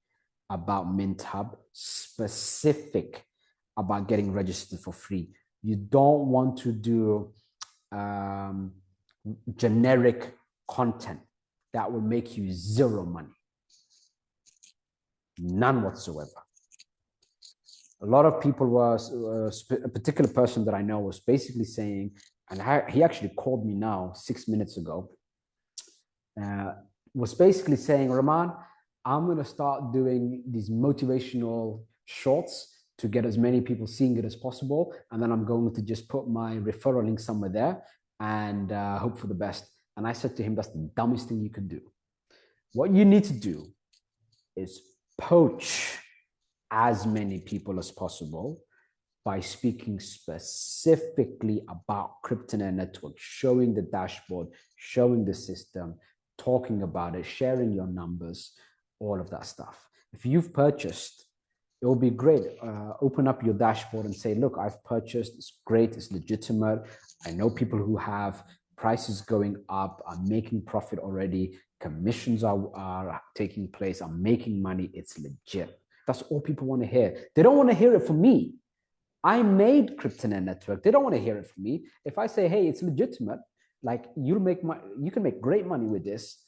about Mint Hub, specific about getting registered for free. You don't want to do generic content that will make you zero money. None whatsoever. A lot of people a particular person that I know was basically saying, and he actually called me now 6 minutes ago, was basically saying, Rahman, I'm going to start doing these motivational shorts to get as many people seeing it as possible. And then I'm going to just put my referral link somewhere there and hope for the best. And I said to him, that's the dumbest thing you can do. What you need to do is poach as many people as possible by speaking specifically about cryptonaire network, showing the dashboard, showing the system, talking about it, sharing your numbers, all of that stuff. If you've purchased, it will be great. Open up your dashboard and say, look, I've purchased, it's great, it's legitimate. I know people who have prices going up, are making profit already, commissions are taking place, I'm making money, it's legit. That's all people want to hear. They don't want to hear it from me. I made cryptonaire network. They don't want to hear it from me. If I say, hey, it's legitimate, like you can make great money with this,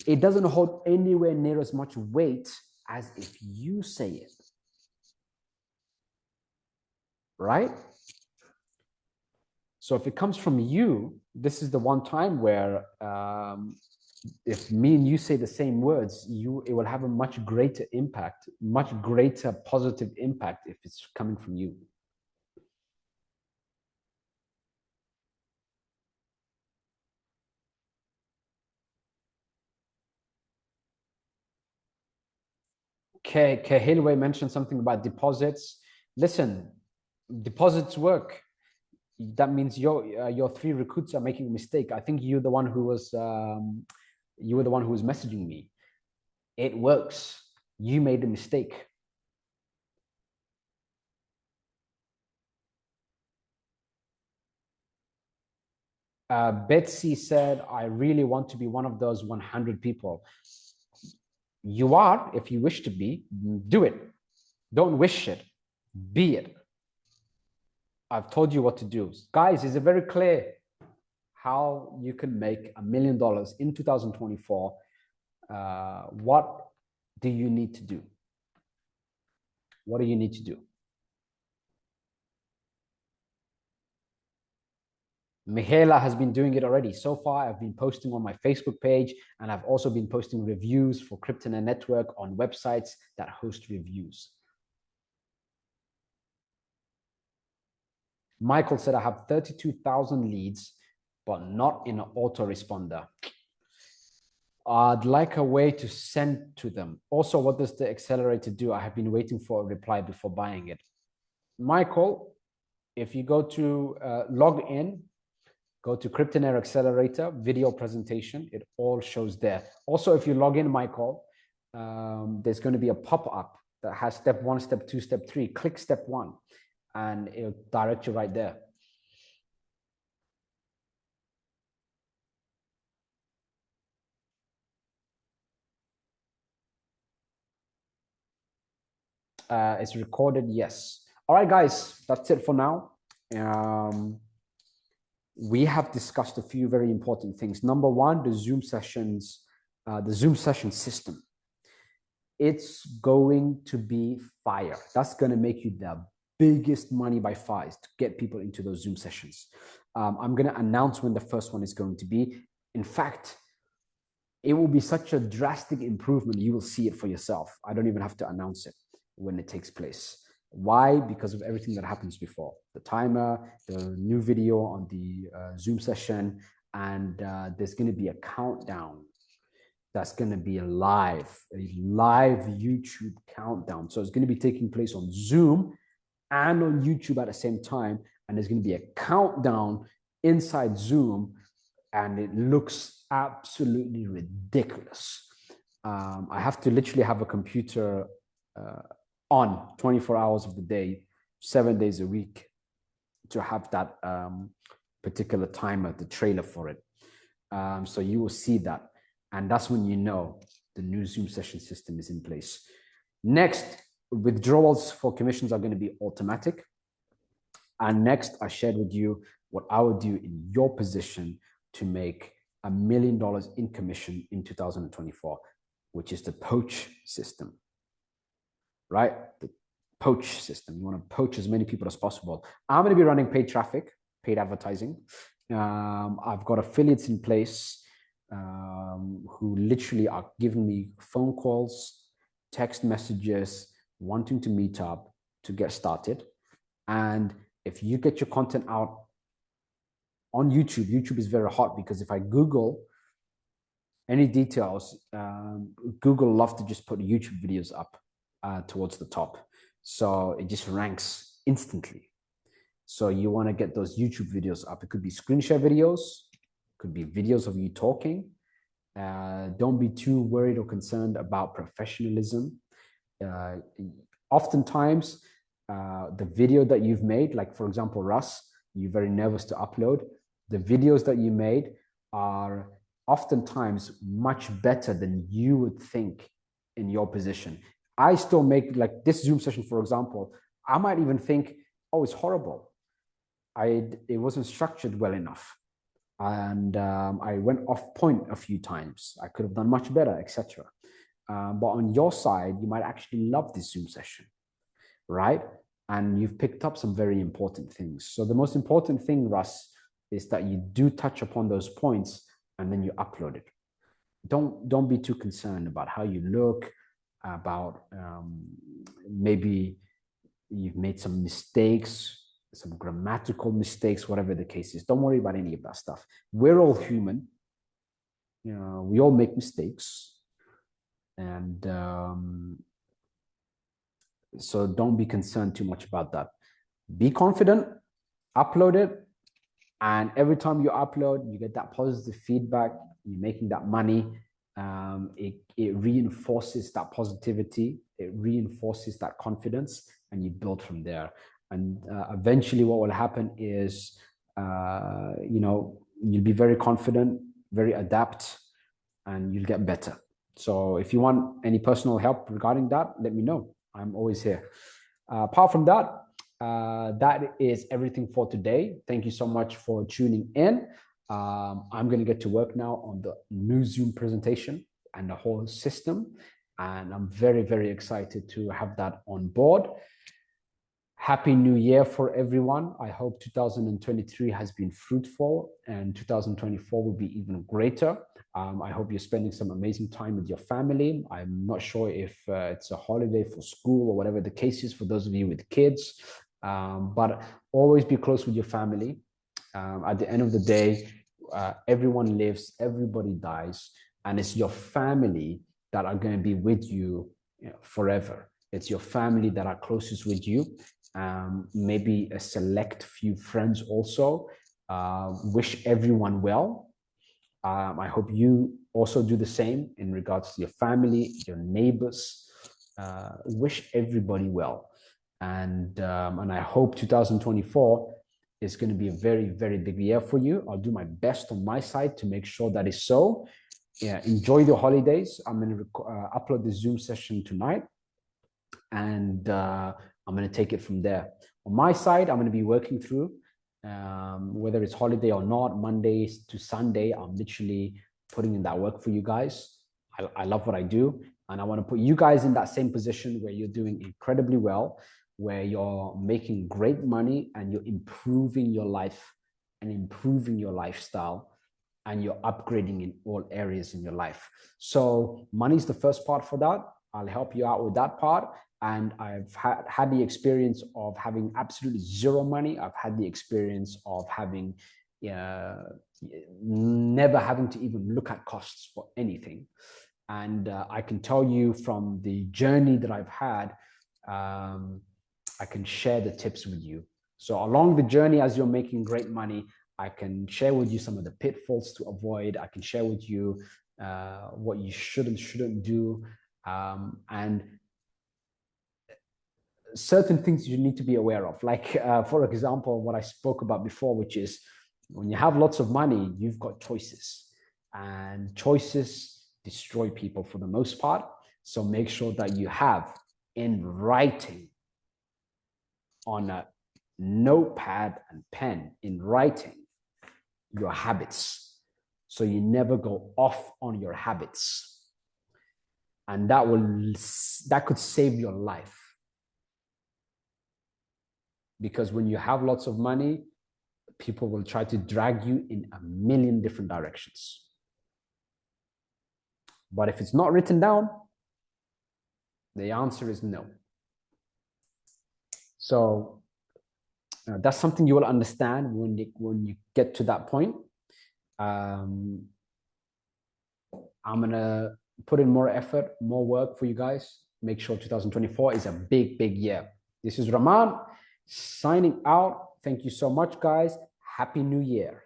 it doesn't hold anywhere near as much weight as if you say it. Right? So if it comes from you, this is the one time where if me and you say the same words, it will have a much greater impact, much greater positive impact if it's coming from you. Hilway mentioned something about deposits. Listen, deposits work. That means your 3 recruits are making a mistake. I think you're the one who was you were the one who was messaging me. It works. You made a mistake. Betsy said, I really want to be one of those 100 people. You are, if you wish to be, do it. Don't wish it, be it. I've told you what to do. Guys, is it very clear how you can make $1 million in 2024, what do you need to do? What do you need to do? Michaela has been doing it already. So far, I've been posting on my Facebook page, and I've also been posting reviews for Cryptonaire Network on websites that host reviews. Michael said, I have 32,000 leads, but not in an autoresponder. I'd like a way to send to them. Also, what does the accelerator do? I have been waiting for a reply before buying it. Michael, if you go to log in, go to Cryptonaire Accelerator, video presentation, it all shows there. Also, if you log in, Michael, there's going to be a pop-up that has step 1, step 2, step 3. Click step 1, and it'll direct you right there. It's recorded, yes. All right, guys, that's it for now. We have discussed a few very important things. Number one, the Zoom sessions, the Zoom session system. It's going to be fire. That's going to make you the biggest money by far, is to get people into those Zoom sessions. I'm going to announce when the first one is going to be. In fact, it will be such a drastic improvement. You will see it for yourself. I don't even have to announce it when it takes place. Why? Because of everything that happens before. The timer, the new video on the Zoom session, and there's going to be a countdown that's going to be a live YouTube countdown. So it's going to be taking place on Zoom and on YouTube at the same time. And there's going to be a countdown inside Zoom, and it looks absolutely ridiculous. I have to literally have a computer on 24 hours of the day, 7 days a week, to have that particular timer, the trailer for it. So you will see that. And that's when you know the new Zoom session system is in place. Next, withdrawals for commissions are going to be automatic. And next, I shared with you what I would do in your position to make $1 million in commission in 2024, which is the poach system. Right? The poach system. You want to poach as many people as possible. I'm going to be running paid traffic, paid advertising. I've got affiliates in place who literally are giving me phone calls, text messages, wanting to meet up to get started. And if you get your content out on YouTube, YouTube is very hot, because if I Google any details, Google loves to just put YouTube videos up towards the top. So it just ranks instantly. So you want to get those YouTube videos up. It could be screen share videos, could be videos of you talking. Don't be too worried or concerned about professionalism. Oftentimes, the video that you've made, like for example, Russ, you're very nervous to upload. The videos that you made are oftentimes much better than you would think in your position. I still make, like this Zoom session, for example, I might even think, oh, it's horrible. It wasn't structured well enough. And I went off point a few times. I could have done much better, etc. But on your side, you might actually love this Zoom session, right? And you've picked up some very important things. So the most important thing, Russ, is that you do touch upon those points and then you upload it. Don't be too concerned about how you look, about maybe you've made some mistakes, some grammatical mistakes, whatever the case is. Don't worry about any of that stuff. We're all human. You know, we all make mistakes. And so don't be concerned too much about that. Be confident, upload it. And every time you upload, you get that positive feedback, you're making that money. It reinforces that positivity, it reinforces that confidence, and you build from there. And eventually what will happen is, you know, you'll be very confident, very adept, and you'll get better. So if you want any personal help regarding that, let me know. I'm always here. Apart from that, that is everything for today. Thank you so much for tuning in. I'm going to get to work now on the new Zoom presentation and the whole system. And I'm very, very excited to have that on board. Happy New Year for everyone. I hope 2023 has been fruitful and 2024 will be even greater. I hope you're spending some amazing time with your family. I'm not sure if it's a holiday for school or whatever the case is for those of you with kids, but always be close with your family. At the end of the day, everyone lives, everybody dies, and it's your family that are going to be with you, forever. It's your family that are closest with you. Maybe a select few friends also. Wish everyone well. I hope you also do the same in regards to your family, your neighbors. Wish everybody well. And I hope 2024 is going to be a very, very big year for you. I'll do my best on my side to make sure that is so. Yeah, enjoy the holidays. I'm going to upload the Zoom session tonight, and I'm going to take it from there. On my side, I'm going to be working through, whether it's holiday or not, Mondays to Sunday, I'm literally putting in that work for you guys. I love what I do, and I want to put you guys in that same position where you're doing incredibly well, where you're making great money and you're improving your life and improving your lifestyle, and you're upgrading in all areas in your life. So money is the first part for that. I'll help you out with that part. And I've had the experience of having absolutely zero money. I've had the experience of having never having to even look at costs for anything. And I can tell you from the journey that I've had, I can share the tips with you. So along the journey, as you're making great money, I can share with you some of the pitfalls to avoid. I can share with you what you should and shouldn't do. And certain things you need to be aware of. Like, for example, what I spoke about before, which is when you have lots of money, you've got choices. And choices destroy people for the most part. So make sure that you have in writing, on a notepad and pen, in writing, your habits. So you never go off on your habits. And that could save your life. Because when you have lots of money, people will try to drag you in a million different directions. But if it's not written down, the answer is no. So that's something you will understand when you get to that point. I'm going to put in more effort, more work for you guys. Make sure 2024 is a big, big year. This is Rahman signing out. Thank you so much, guys. Happy New Year.